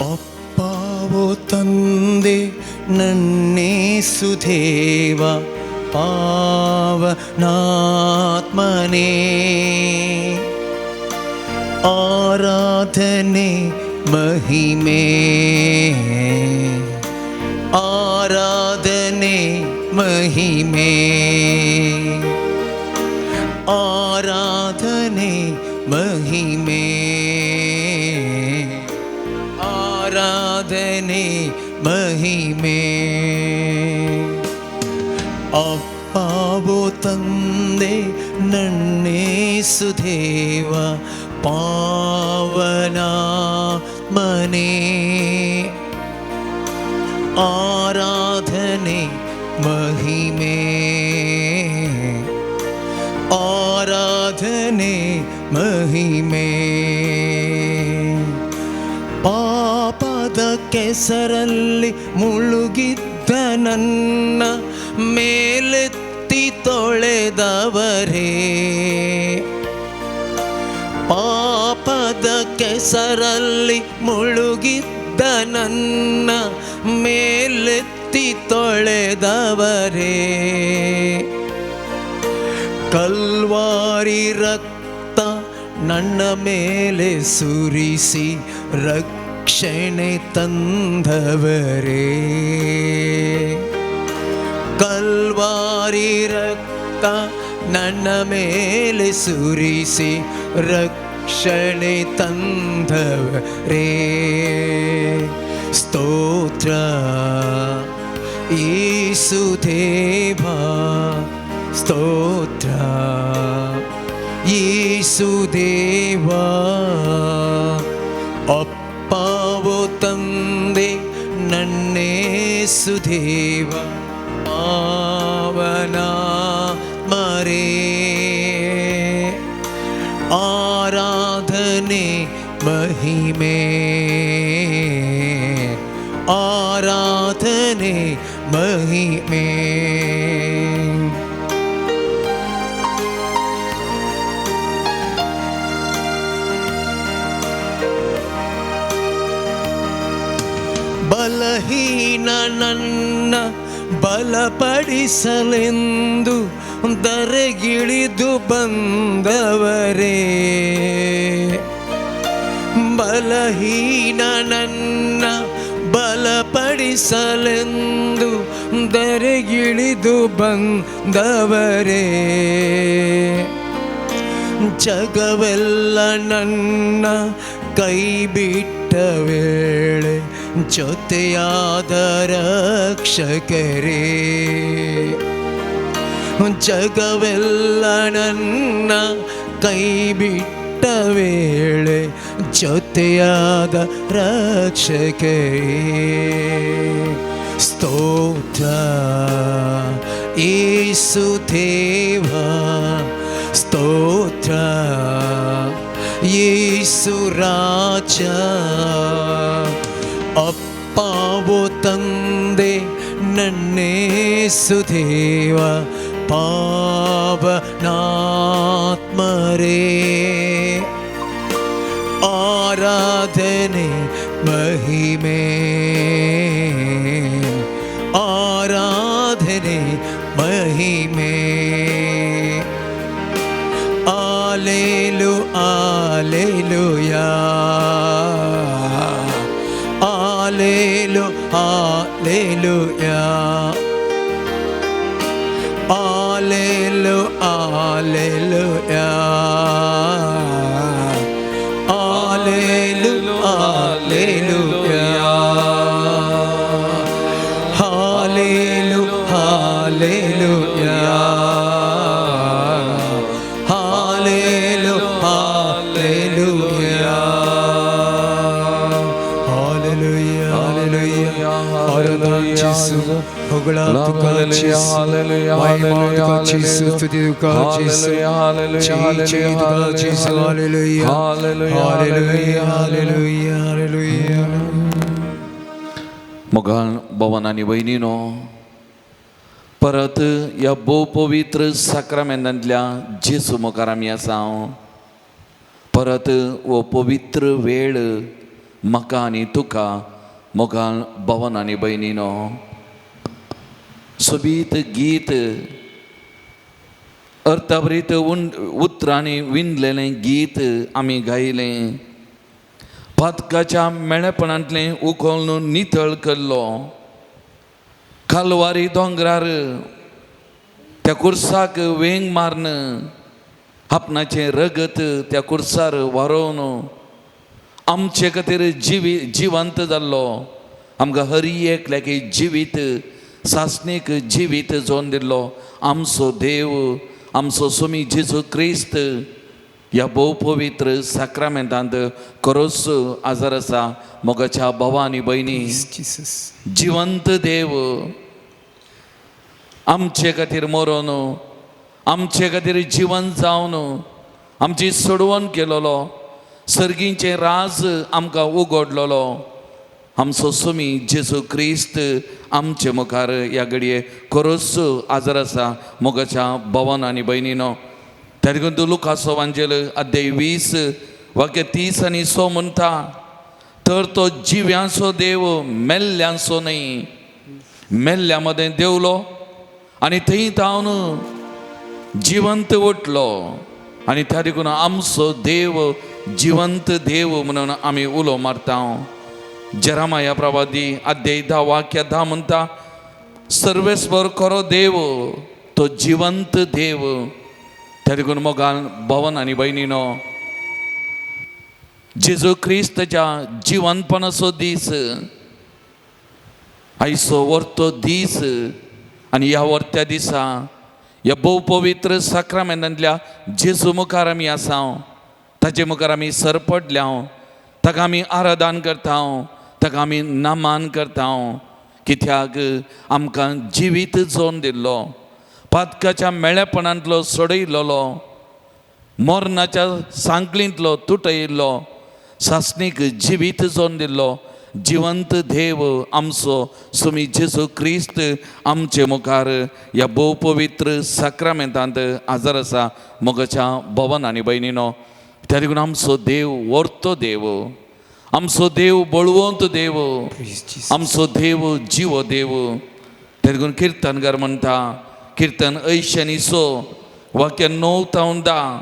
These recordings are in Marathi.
ಅಪ್ಪಾವೋ ತಂದೆ ನನ್ನೇಸುದೇವ ಪಾವನಾತ್ಮನೇ ಆರಾಧನೆ ಮಹಿಮೆ ಆರಾಧನೆ ಮಹಿಮೆ ಆರಾಧನೆ ಮಹಿಮೆ ಆರಾಧನೆ ಮಹಿಮೆ ಅಪ್ಪಾವೋ ತಂದೆ ನನ್ನೇಸುದೇವ ಪಾವನಾತ್ಮನೇ ಆರಾಧನೆ ಮಹಿಮೆ ಆರಾಧನೆ ಮಹಿಮೆ ಪಾಪದ ಕೆಸರಲ್ಲಿ ಮುಳುಗಿದ್ದ ನನ್ನ ಮೇಲೆತ್ತಿ ತೊಳೆದವರೇ ಪಾಪದ ಕೆಸರಲ್ಲಿ ಮುಳುಗಿದ್ದ ನನ್ನ ಮೇಲೆತ್ತಿ ತೊಳೆದವರೇ ಕಲ್ವಾರಿ ರಕ್ತ ನನ್ನ ಮೇಲೆ ಸುರಿಸಿ ರಕ್ಷಣೆ ತಂದವರೇ ಕಲ್ವಾರಿ ರಕ್ತ ನನ್ನ ಮೇಲೆ ಸುರಿಸಿ ರಕ್ಷಣೆ ತಂದವರೇ ಸ್ತೋತ್ರ ಯೇಸುದೇವ ಸ್ತೋತ್ರ ಯೇಸುದೇವ ಅಪ್ಪಾವೋ ತಂದೆ ನನ್ನೇಸುದೇವ ಪಾವನಾತ್ಮನೇ ಆರಾಧನೆ ಮಹಿಮೆ ಆರಾಧನೆ ಮಹಿಮೆ ಬಲಹೀನ ನನ್ನ ಬಲಪಡಿಸಲೆಂದು ಧರೆಗಿಳಿದು ಬಂದವರೇ ಬಲಹೀನ ನನ್ನ ಬಲಪಡಿಸಲೆಂದು ಧರೆಗಿಳಿದು ಬಂದವರೇ ಜಗವೆಲ್ಲ ನನ್ನ ಕೈ ಬಿಟ್ಟ ವೇಳೆ ಜೊತೆಯಾದ ರಕ್ಷಕರೇ ಜಗವೆಲ್ಲ ನನ್ನ ಕೈ ಬಿಟ್ಟ ವೇಳೆ ಜೊತೆಯಾದ ರಕ್ಷಕರೇ ಸ್ತೋತ್ರ ಯೇಸುದೇವ ಸ್ತೋತ್ರ ಯೇಸು ರಾಜ ಅಪ್ಪಾವೋ ತಂದೆ ನನ್ನೇಸುದೇವ ಪಾವನಾತ್ಮನೇ ಆರಾಧನೆ ಮಹಿಮೆ ಆರಾಧನೆ ಮಹಿಮೆ ಆಲೇಲು ಆಲೇಲುಯಾ ಆಲೇಲು ಆಲೇಲುಯಾ ಆಲೇಲು ಆಲೇಲುಯಾ ಆಲೇಲು ಆಲೇಲುಯಾ ಹಾಲೇಲು ಹಾಲೇಲುಯಾ ಹಾಲೇಲು ಹಾಲೇಲುಯಾ ಹಾಲೇಲುಯಾ ಹಾಲೇಲುಯಾ ಆರಾಧನೆ ಯೇಸು ಹೊಗಳಾತುಕ ಯೇಸು ಮಹಿಮಾತುಕ ಯೇಸು ಸ್ತುತಿತುಕ ಯೇಸು ಚೀಚೀತುಕ ಯೇಸು ಹಾಲೇಲುಯಾ ಹಾಲೇಲುಯಾ ಹಾಲೇಲುಯಾ ಹಾಲೇಲುಯಾ मग भवन आणि बहिणीनो परत या बहुपवित्र साक्रामेंतांतल्या जेजू मुखार आमी आसा परत वो पवित्र वेळ म्हाका आनी तुका मोगाल भवन आनी भयणीनो सोबीत गीत अर्थभरीत उतरांनी विणलेलें गीत आमी गायलें पातकाच्या मेळेपणांतलें उखलून नितळ केल्लो कालवारी दोंगरार त्या कुर्साक वेंग मारन आपणाचें रगत त्या कुर्सार व्हारोवन आमचे खातीर जिवंत जाल्लो आमकां हर एक लेगीत जिवीत सासणीक जिवीत जोन दिल्लो आमचो देव आमचो स्वामी जेजू क्रिस्त ह्या भोव पवित्र साक्रामेंतांत खरोच आजार आसा मोगाच्या भावा आनी भयणी Jesus. जिवंत देव आमचे खातीर मरोन आमचे खातीर जिवंत जावन आमची सोडवण केलोलो सर्गींचें राज आमकां उगडलोलो आमचो स्वामी जेजू क्रिस्त आमचे मुखार ह्या घडये खरोच आजार आसा मोगाच्या भवन आनी भयणीनो त्या देखून तूं लुकाचो वांजेल अध्याय 20 वाक्य 30 आनी 6 म्हणटा तर तो जिव्यांचो देव मेल्ल्यांचो न्ही मेल्ल्या मदें देवलो आनी थंय जावन जिवंत उठलो आनी त्या देखून आमचो देव जिवंत देव म्हणून आमी उलो मारता जेरामाया प्रवादी अध्याय 10 वाक्य 10 म्हणटा सर्वेस्वर खरो देव तो जिवंत देव त्या देखून मोगाल भवन आनी भयणीनो जेजू क्रिस्ताच्या जिवंतपणाचो दीस आयचो वर्तो दीस आनी ह्या वर्त्या दिसा ह्या भोव पवित्र साक्रामेंतांतल्या जेजू मुखार आमी आसा ताचे मुखार आमी सरपडल्या ताका आमी आराधन करता ताका आमी नमान करता कित्याक आमकां जिवीत जोन दिल्लो पातकाच्या मेळेपणांतलो सोडयिल्लो मोरणाच्या सांकळींतलो तुटयिल्लो सासणीक जिवीत जोन दिल्लो जिवंत देव आमचो स्वामी जेजू क्रिस्त आमचे मुखार ह्या भोव पवित्र साक्रामेंतांत आजार आसा मोगाच्या भवन आनी भयणीनो त्या देखून आमचो देव वर्तो देव आमचो देव बळवंत देव Praise Jesus. आमचो देव जीव देव त्या देखून किर्तनकार म्हणटा किर्तन 89 वाक्य 9 ते 10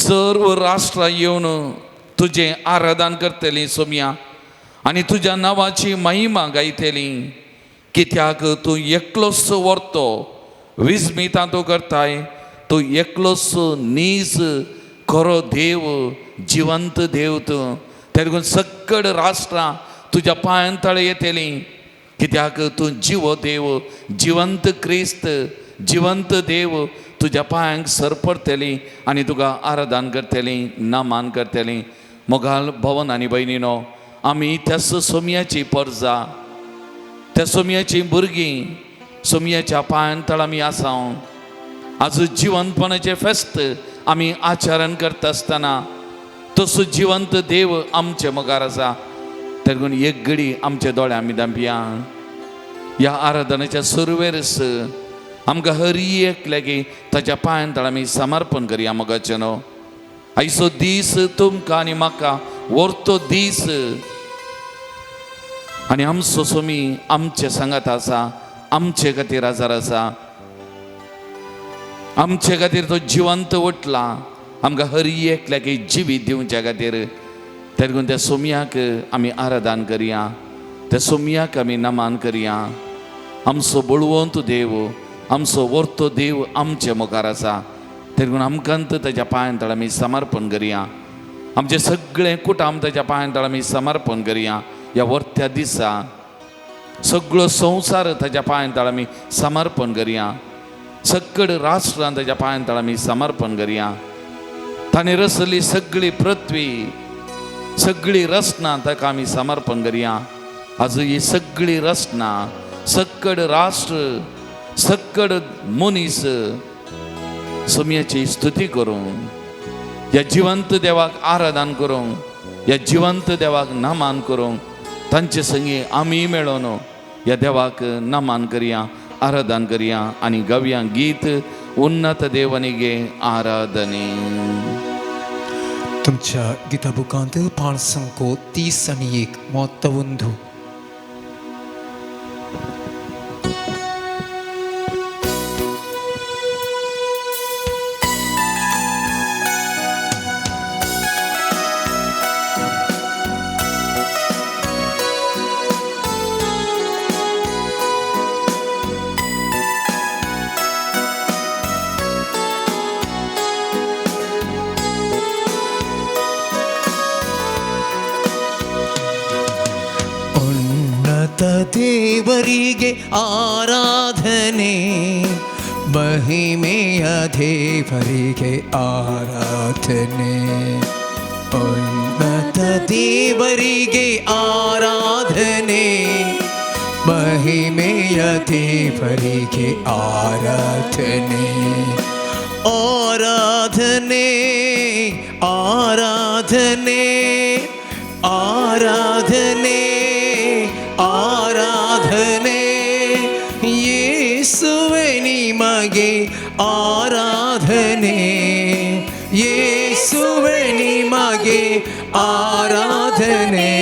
सर्व राष्ट्रां येवन तुजें आराधन करतलीं सोम्या आनी तुज्या नांवाची महिमा गायतली कित्याक तूं एकलोच वर्तो विस्मितां तूं करताय तूं एकलोच नीज खरो देव जिवंत देव तूं त्या देखून सक्कड राष्ट्रां तुज्या पांयांतळे येतलीं कित्याक तूं जीव देव जिवंत क्रिस्त जिवंत देव तुज्या पांयांक सरपडटलीं आनी तुका आराधन करतलीं नमान करतलीं मोगाल भवन आनी भयणीनो आमी त्याच सोम्याची परजा त्या सोम्याची भुरगीं सोम्याच्या पांयांतळ आमी आसा आज जिवंतपणाचें फेस्त आमी आचरण करता आसतना तसो जिवंत देव आमचे मुखार आसा त्या देखून एक घडी आमच्या दोळ्यां आमी धांपया ह्या आराधनेच्या सुरवेरस आमकां हर एक लेगीत ताच्या पांयांतळ आमी समर्पण करया मोगाचें न्हू आयचो दीस तुमकां आनी म्हाका वर्तो दीस आनी आमचो स्वामी आमचे सांगात आसा आमचे खातीर आजार आसा आमचे खातीर तो जिवंत उठला आमकां हर एक लेगीत जिवीत दिवच्या खातीर त्या देखून त्या सोम्याक आमी आराधन करया त्या सोम्याक आमी नमान करया आमचो बळवंत देव आमचो वर्तो देव आमचे मुखार आसा त्या देखून आमकांत ताच्या पांयांतळ आमी समर्पण करया आमचे सगळे कुटुंब ताच्या पांयांतळ आमी समर्पण करया ह्या वर्त्या दिसा सगळो संवसार ताच्या पांयांतळ आमी समर्पण करया सक्कड राष्ट्रांत ताच्या पांयांतळ आमी समर्पण करया ताणें रचली सगळी पृथ्वी सगळी रचना ताका आमी समर्पण करया आज ही सगळी रचना सक्कड राष्ट्र सक्कड मनीस सोम्याची स्तुती करूं ह्या जिवंत देवाक आराधन करूं ह्या जिवंत देवाक नमान करूं तांचे संगी आमी मेळोन ह्या देवाक नमान करया आराधन करया आनी गावया गीत उन्नत देवनिगे आराधने तुमच्या गीताबुकांत 5:30-1 31. ದೇವರಿಗೆ ಆರಾಧನೆ, ಮಹಿಮೆಯ ದೇವರಿಗೆ ಆರಾಧನೆ. ಉನ್ನತ ದೇವರಿಗೆ ಆರಾಧನೆ, ಮಹಿಮೆಯ ದೇವರಿಗೆ ಆರಾಧನೆ. ಆರಾಧನೆ ಆರಾಧನೆ ಆರಾಧನೆ ಆರಾಧನೆ. ಯೇಸುವೆ ನಿಮಗೆ ಆರಾಧನೆ, ಯೇಸುವೆ ನಿಮಗೆ ಆರಾಧನೆ.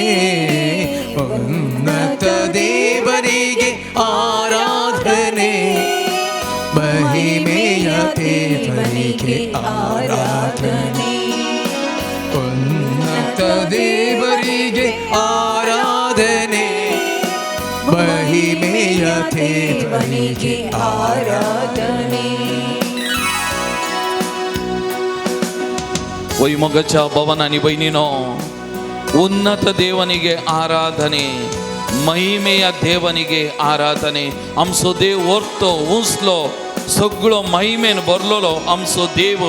ಉನ್ನತ ದೇವರಿಗೆ ಆರಾಧನೆ, ಮಹಿಮೆಯ ದೇವರಿಗೆ ಆರಾಧನೆ. ಉನ್ನತ ದೇವರಿಗೆ ಆರಾಧನೆ, ಮಹಿಮೆಯ ದೇವರಿಗೆ ಆರಾಧನೆ. वैमोगाच्या भवन आणि बहिणीनो, उन्नत देवनिगे आराधने, महिमेया देवनिगे आराधने. आमचो देव व्हरतो उंचलो, सगळो महिमेन भरलेलो आमचो देव,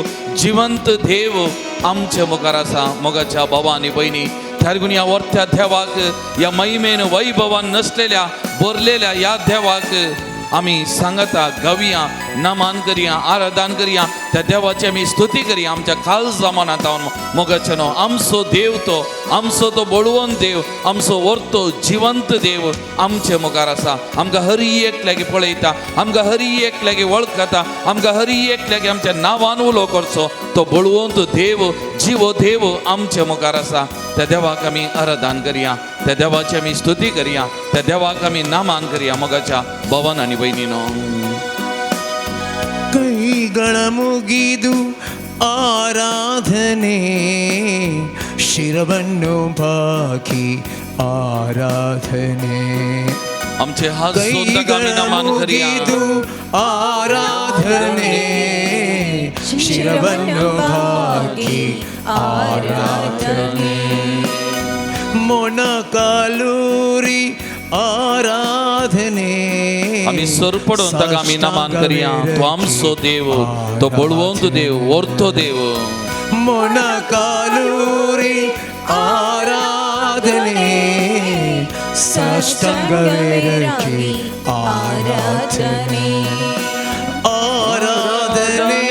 जिवंत देव आमच्या मुखार आसा. मोगाच्या भावा आणि बहिणी, त्यारगून या वर्त्या देवाक, या महिमेन वैभवान नसलेल्या भरलेल्या या देवाक आम्ही सांगता, गावया, नामान करिया, आराधन करिया, त्या देवाची आम्ही स्तुती करिया. आमच्या खाल जमानात मोगाच्यानो आमचो देव तो, आमचो तो बळवंत देव, आमचो व्हरतो जिवंत देव आमचे मुखार आसा. आमकां हर एक लागी पळयता, आमकां हर एक लागी वळखता, आमकां हर एक लागी आमच्या नांवान उलो करचो तो बळवंत देव, जीव देव आमचे मुखार आसा. त्या देवाक आमी आराधन करिया, त्या देवाची आमी स्तुती करिया, त्या देवाक आमी नामान करिया. मोगाच्या भवन आणि बहिणीनो, ಕೈಗಳ ಮುಗಿದು ಆರಾಧನೆ, ಶಿರವನ್ನು ಬಾಗಿ ಆರಾಧನೆ. आमचे हात जोडता आमी नामान करिया. ಆರಾಧನೆ, ಶಿರವನ್ನು ಬಾಗಿ ಆರಾಧನೆ. ಮೊಣಕಾಲೂರಿ ಆರಾಧನೆ, आम्ही सर पडून ताका आमी नामान करिया. तो आमचो देव, तो बळवंत देव, व्हरतो देव. ಮೊಣಕಾಲೂರಿ ಆರಾಧನೆ, ಸಾಷ್ಟಾಂಗವೇರಕ್ಕೆ ಆರಾಧನೆ. ಆರಾಧನೆ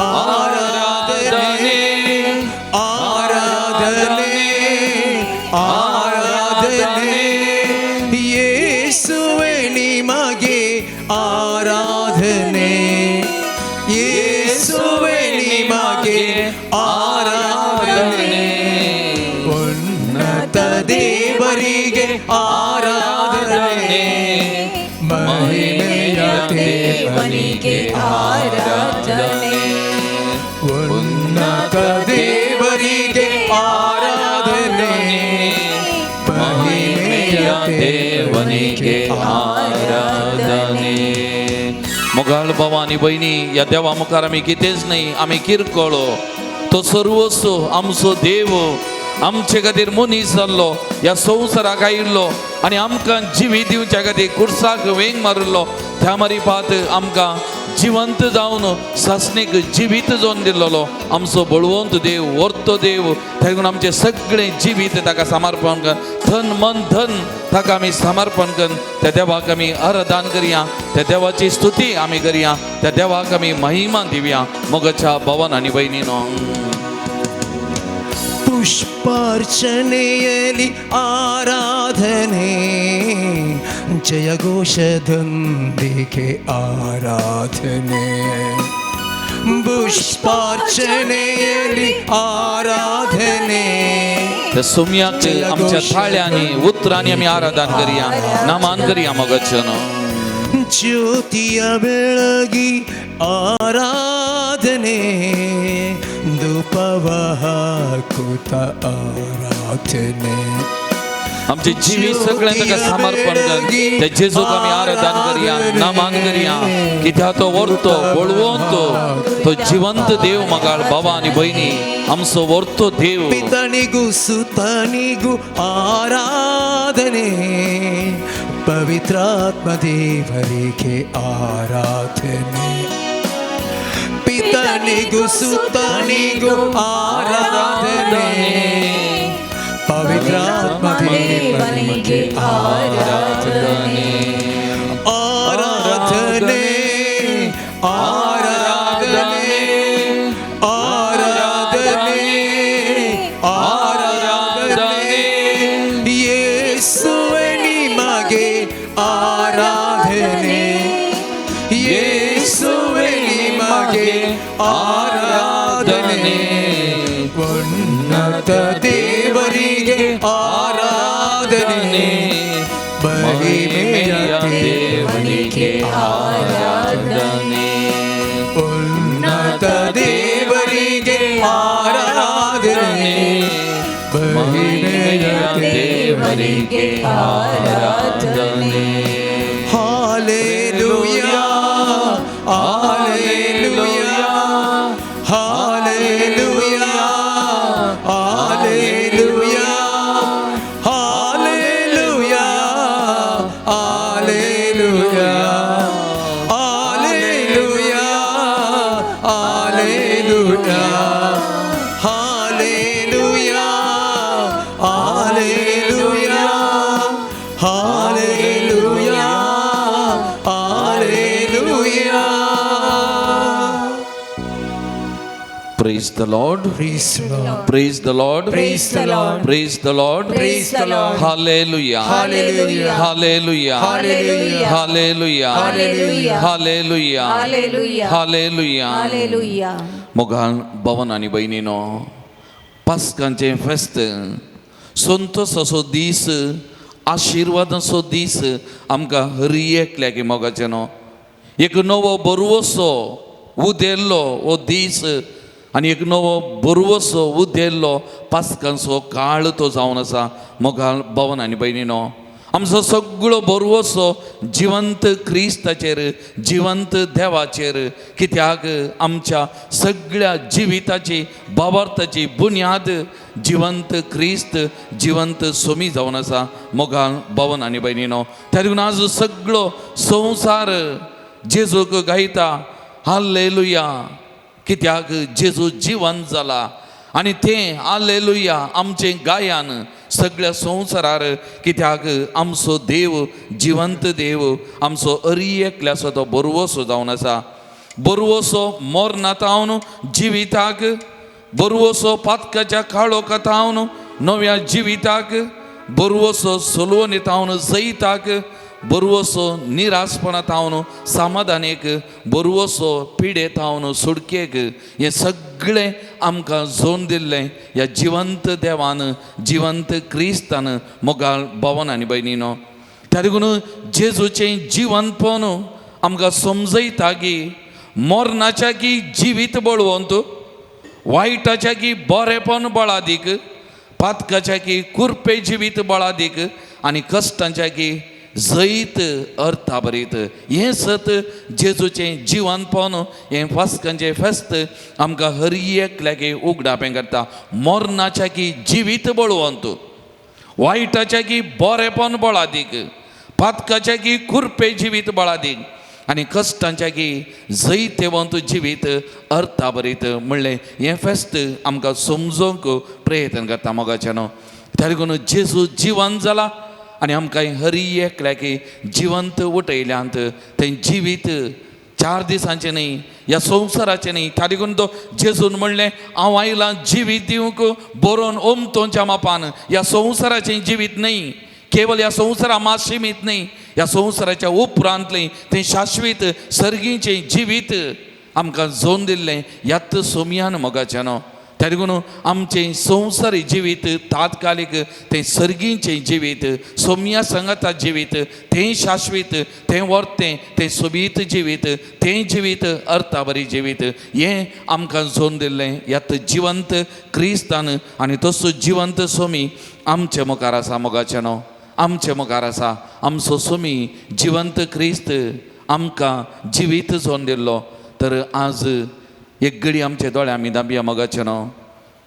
ಆರಾಧನೆ ಆರಾಧನೆ ಆರಾಧನೆ. ಯೇಸುವೆ ನಿಮಗೆ ಆರಾಧನೆ, ಯೇಸುವೆ ನಿಮಗೆ ಆರಾಧನೆ. ಉನ್ನತ ದೇವರಿಗೆ ಆರಾಧನೆ, ಮಹಿಮೆಯ ದೇವನಿಗೆ ಆರಾಧನೆ. ಉನ್ನತ ದೇವರಿಗೆ ಆರಾಧನೆ, ಮಹಿಮೆಯ देवनिगे आराधने. मोगाळ भवानी बहिणी, या देवा मुखार आमी कितेंच नाही, आमी किरकोळो. तो सर्वस्व आमचो देव, आमचे खातीर मनीस जाल्लो, ह्या संवसाराक आयिल्लो आनी आमकां जिवीत दिवच्या खातीर कुर्साक वेंग मारिल्लो. त्या मारिफात आमकां जिवंत जावन सासणेक जिवीत जावन दिल्लो आमचो बळवंत देव, व्हरतो देव. थंय आमचें सगळें जिवीत ताका समर्पण कर, धन मन धन ताका आमी समर्पण कर. त्या देवाक आमी आराधन करिया, त्या देवाची स्तुती आमी करिया, त्या देवाक आमी महिमा दिवया. मोगाच्या भवन आणि बहिणीनो, ಪುಷ್ಪಾರ್ಚನೆಯಲ್ಲಿ ಆರಾಧನೆ, ಜಯಘೋಷದೊಂದಿಗೆ ಆರಾಧನೆ. पुष्पार्चनेಯಲ್ಲಿ आराधने त्या सोम्याक आमच्या थाळ्यांनी उतरांनी आम्ही आराधन करूया नामान करूया मगचन ಜ್ಯೋತಿಯ ಬೆಳಗಿ ಆರಾಧನೆ ಧೂಪವ ಹಾಕುತ್ತ आराधने आमचे जिवी सगळ्यांक ताका समर्पण कर त्या जेजूक आमी आराधन करूया नामान करूया कित्याक तो व्हरतो बळवंतो तो जिवंत देव मगाळ बाबा आनी भयणी आमचो व्हरतो देव ಪಿತನಿಗೂ ಸುತನಿಗೂ ಆರಾಧನೆ ಪವಿತ್ರಾತ್ಮ ದೇವರಿಗೆ ಆರಾಧನೆ ಪಿತನಿಗೂ ಸುತನಿಗೂ ಆರಾಧನೆ ಪವಿತ್ರಾತ್ಮ ದೇವರಿಗೆ ಆರಾಧನೆ ಆರಾಧನೆ ಆರಾಧನೆ ಆರಾಧನೆ ಆರಾಧನೆ ಯೇಸುವೆ ನಿಮಗೆ ಆರಾಧನೆ ಯೇಸುವೆ ನಿಮಗೆ ಆರಾಧನೆ ಉನ್ನತ ದೇವರಿಗೆ ಆರಾಧನೆ ಮಹಿಮೆಯ ದೇವರಿಗೆ ಆರಾಧನೆ ಉನ್ನತ ದೇವರಿಗೆ ಆರಾಧನೆ ಮಹಿಮೆಯ ದೇವರಿಗೆ ಆರಾಧನೆ hallelujah hallelujah hallelujah hallelujah hallelujah hallelujah hallelujah hallelujah hallelujah hallelujah hallelujah hallelujah Praise the Lord. Praise the Lord. Praise the Lord. Praise the Lord. Praise the Lord. Praise the Lord. Hallelujah. Hallelujah. Hallelujah. Hallelujah. Hallelujah. Hallelujah. Hallelujah. Hallelujah. Hallelujah. Hallelujah. मोगान भवन आनी बहिणीनो पास्कांचे फेस्त संतोष असो दीस आशिर्वाद असो दीस आमकां हरी एकल्याक मोगाचे न्हू एक नवो बरवसो उदेल्लो हो दीस आनी एक नवो बरवसो उदेल्लो पास्कांचो काळ तो जावन आसा मोगान भवन आनी बहिणीनो आमचो सगळो बरवसो जिवंत क्रिस्ताचेर जिवंत देवाचेर कित्याक आमच्या सगळ्या जिविताची भावार्थाची बुन्याद जिवंत क्रिस्त जिवंत सोमी जावन आसा मोगान भवन आनी बहिणीनो त्या देखून आज सगळो संवसार जेजूक गायता हाल्लेलुया कित्याक जेजू जिवंत जाला आनी तें हाल्लेलुया आमचें गायन सगळ्या संवसारार कित्याक आमचो देव जिवंत देव आमचो अरी एकल्याचो तो बरवसो जावन आसा बरवसो मोरनातावन जिविताक बरवसो पातकाच्या काळोखातावन नव्या जिविताक बरवसो सोलवणेतावन जैताक बरवसो निरासपणातावन समाधानेक बरवसो पिडेतावन सुडकेक हें सगळें आमकां जोन दिल्लें ह्या जिवंत देवान जिवंत क्रिस्तान मोगाळ भवन आनी बहिणीनो त्या देखून जेजूचें जिवंतपण आमकां समजयता की मोरनाच्या की जिवीत बळवंत वायटाच्या की बरेपण बळादीक पातकाच्या की कुरपे जिवीत बळादीक आनी कश्टांच्या की जैत अर्थाभरीत हें सत जेजूचें जिवंतपण हें फास्कांचें फेस्त आमकां हर एकल्याक उगडापें करता मोरनाच्या की जिवीत बळवंत वायटाच्या की बरेपण बळादीक पातकाच्या की कुरपे जिवीत बळादीक आनी कश्टांच्या की जैतेवंत जिवीत अर्थाभरीत म्हणलें हें फेस्त आमकां समजोवंक प्रयत्न करता मोगाच्यान त्या देखून जेजू जिवंत जाला आनी आमकां हर एकल्याक जिवंत उठयल्यांत तें जिवीत 4 दिसांचें न्ही ह्या संवसाराचें न्ही त्या देखून तो जेजून म्हणलें हांव आयलां जिवीत दिवंक बरोवन ओमतोच्या मापान ह्या संवसाराचें जिवीत न्ही केवल ह्या संवसारा मात सीमीत न्ही ह्या संवसाराच्या उपरांतलें तें शाश्वीत सर्गीचें जिवीत आमकां जोन दिल्लें ह्यात सोमयान मोगाच्यानो त्या देखून आमचें संवसारी जिवीत तात्कालीक तें सर्गीचें जिवीत सोमया सांगाता जिवीत तें शाश्वीत तें वर्तें तें सोबीत जिवीत तें जिवीत अर्थाभरी जिवीत हें आमकां जोन दिल्लें ह्यात जिवंत क्रिस्तान आनी तसो जिवंत सोमी आमचे मुखार आसा मोगाच्यानो आमचे मुखार आसा आमचो सोमी जिवंत क्रिस्त आमकां जिवीत जोन दिल्लो तर आज एक घडी आमचे दोळे आमी दांबया मोगाच्यानो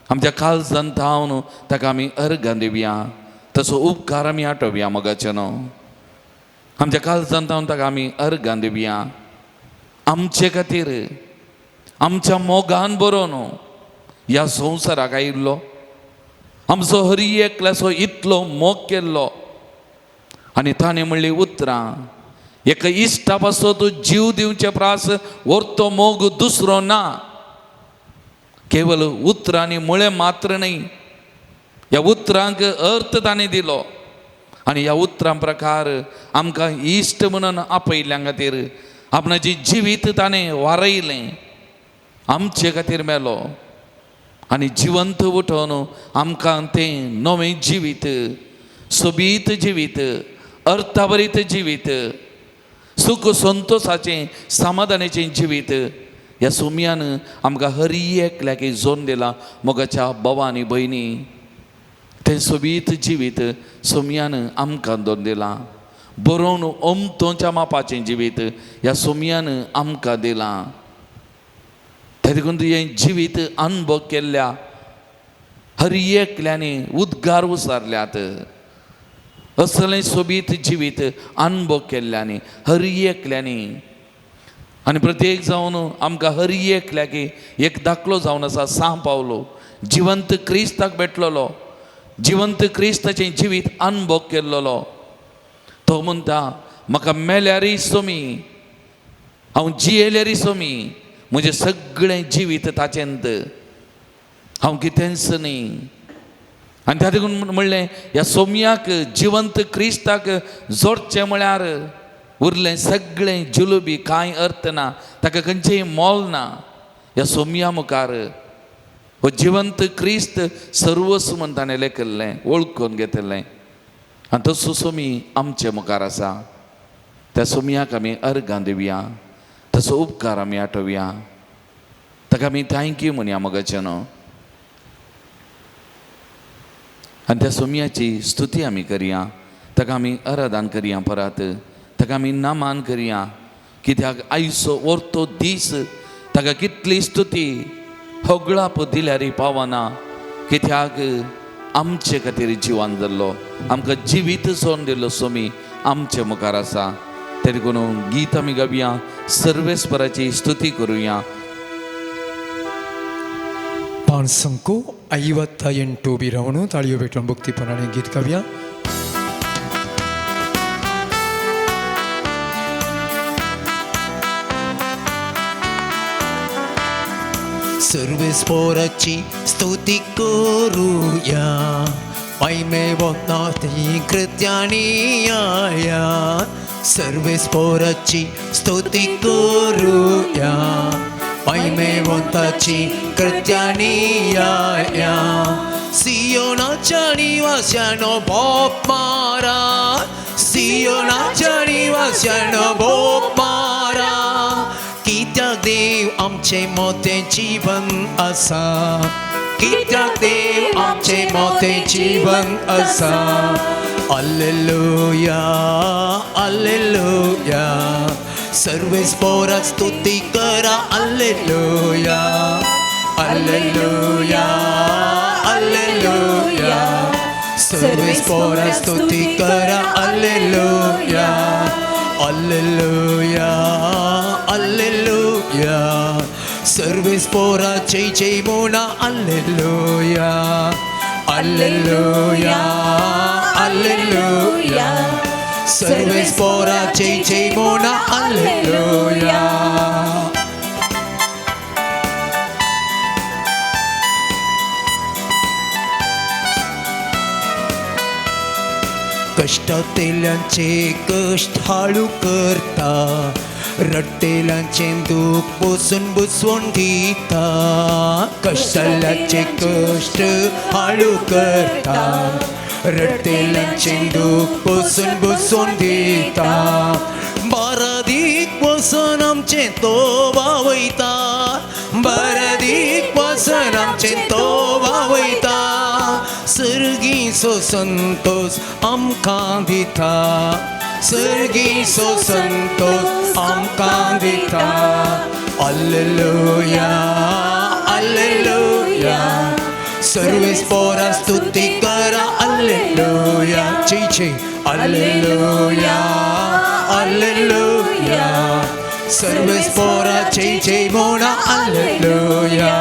आमच्या काळजांत धांवन ताका आमी अर्घां दिवया तसो उपकार आमी आठोवया मोगाच्यानो आमच्या काळजांत धांवन ताका आमी अर्घां दिवया आमचे खातीर आमच्या मोगान बरोवन ह्या संवसाराक आयिल्लो आमचो हरी एकल्याचो इतलो मोग केल्लो आनी ताणें म्हणली उतरां एका इश्टा पासो तूं जीव दिवचे प्रास व्हरतो मोग दुसरो ना केवल उतरांनी मुळे मात्र न्ही ह्या उतरांक अर्थ ताणें दिलो आनी ह्या उतरां प्रकार आमकां इश्ट म्हणून आपयल्ल्या खातीर आपणाची जिवीत ताणें वारयलें आमचे खातीर मेलो आनी जिवंत उठोवन आमकां तें नवें जिवीत सोबीत जिवीत अर्थाभरीत जिवीत सुख संतोषाचें समाधानाचें जिवीत ह्या सोमयान आमकां हर एकल्याक जोन दिला मोगाच्या भावा आनी भयणी तें सोबीत जिवीत सोमयान आमकां दोन दिलां बरोवन अमतोच्या मापाचें जिवीत ह्या सोमयान आमकां दिलां त्या देखून तुवें जिवीत अनुभव केल्ल्या हर एकल्यानी उद्गार उसारल्यात असलें सोबीत जिवीत अनुभव केल्ल्यानी हर एकल्यानी आनी प्रत्येक जावन आमकां हर एकल्याक एक दाखलो जावन आसा सांव पावलो जिवंत क्रिस्ताक भेटलेलो जिवंत क्रिस्ताचें जिवीत अनुभव केल्लो तो म्हणटा म्हाका मेल्यारय सोमी हांव जियेल्यारय सोमी म्हजें सगळें जिवीत ताचेंत हांव कितेंच न्ही आनी त्या देखून म्हणलें ह्या सोमयाक जिवंत क्रिस्ताक जोडचें म्हळ्यार उरलें सगळें जुलुबी कांय अर्थ ना ताका खंयचेंय मोल ना ह्या सोमया मुखार हो जिवंत क्रिस्त सर्वस्व म्हण ताणें लेखिल्लें वळखून घेतिल्लें आनी तसो सोमी आमचे मुखार आसा त्या सोमयाक आमी अर्घां दिवया तसो उपकार आमी आठोवया ताका आमी थँक्यू म्हणया मोगाच्यानो आनी त्या सोमयाची स्तुती आमी करया ताका आमी आराधन करया परत ताका आमी नामान करया कित्याक आयचो व्हरतो दीस ताका कितली स्तुती होगळाप दिल्यारय पावना कित्याक आमचे खातीर जिवान जाल्लो आमकां जिवीत जोन दिल्लो सोमी आमचे मुखार आसा त्या देखून गीत आमी गावया सर्वेस्पराची स्तुती करुया ಪಾನ್ ಸಂಕು 58 ಬಿರವನು ತಾಳಿಯೋ ಬೆಟ್ಟು ಭಕ್ತಿ ಪುರಾಣ ಗೀತ ಕವ್ಯ सर्वेस्पराची स्तुती करूया महिमे वक्ताती कृत्यानिया सर्वेस्पराची स्तुती करूया महिमे वक्ताची कृत्यानिया सियोनाच्या निवास्यानो भोप मारा सियोनाच्या निवास्यानो भोप मारा कित्याक देव आमचे मोते जीवन आसा कित्याक देव आमचे मोते जीवन आसा हालेलुया हालेलुया सर्वेस्पराक स्तुती करा हालेलुया हालेलुया हालेलुया सर्वेस्पराक स्तुती करा हालेलुया हालेलुया हालेलुया सर्वेस्परा जय जय मोना हालेलुया हालेलुया हालेलुया सर्वेस्परा जय जय मोना हालेलुया कष्टातेल्यांचे कष्ट हाळू करता रट्टेल्यांचे दूख पुसून बुसवून घेता कष्टाल्यांचे कष्ट हाळू करता रट्टेल्यांचे दूख पुसून बुसवून घेता बारादीक वसन आमचे तो वावयता बारादीक वसन आमचे तो वावयता सर्गीचो संतोष आमकां दिता सर्गीचो संतोष आमकां दिता हालेलुया हालेलुया सर्वेस्परा स्तुती करा हालेलुया जय जय हालेलुया हालेलुया सर्वेस्परा जय जय म्हणा हालेलुया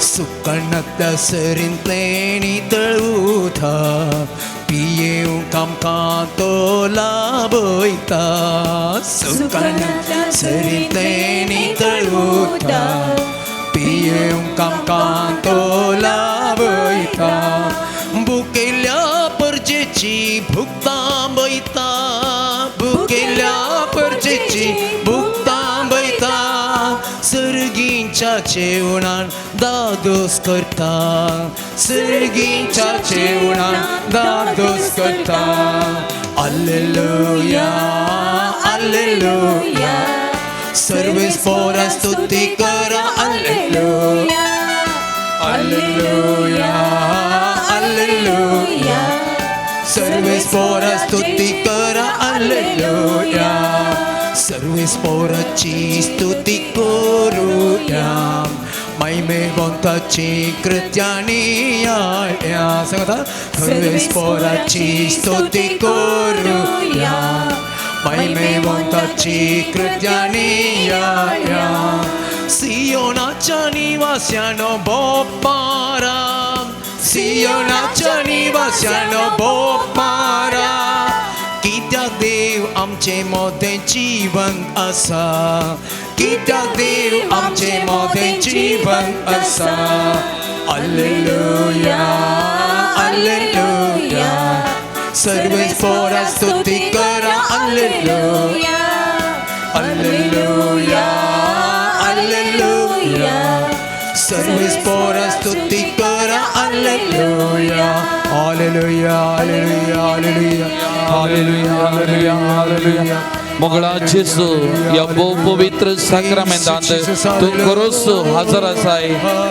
सुकणता सरिंतले नितळूथा पियेवंक आमकां तो लाभयता सुकणता सरिंतले नितळूथा पियेवंक आमकां तो लाभयता भुकेल्या परजेची भूक तांबयता भुकेल्या परजेची भूक तांबयता सर्गींच्या जेवणान दादोस करता सर्गींच्या जेवणान दादोस करता हालेलुया हालेलुया सर्वेस्परा स्तुती करा हालेलुया हालेलुया हालेलुया सर्वेस्परा स्तुती करा हालेलुया सर्वेस्पराची स्तुती करूया महिमेवंताची कृत्यानी या सांगता सर्वेस्पराची स्तुती करूया महिमेवंताची कृत्यानी या सियोनाच्या निवास्यानो बोपारा सियोनाच्या निवास्यानो बोपारा कित्याक देव आमचे मोदें जीवन आसा कित्याक देव आमचे मोदें जीवन आसा हालेलुया हालेलुया सर्वेस्परा स्तुती करा हालेलुया हालेलुया हालेलुया सर्वेस्परा स्तुती करा हालेलुया हालेलुया हालेलुया हालेलुया हालेलुया हालेलुया हालेलुया मोगळा जेसू या बहु पवित्र साक्रामेंतांत तू खरोच हजर आसाय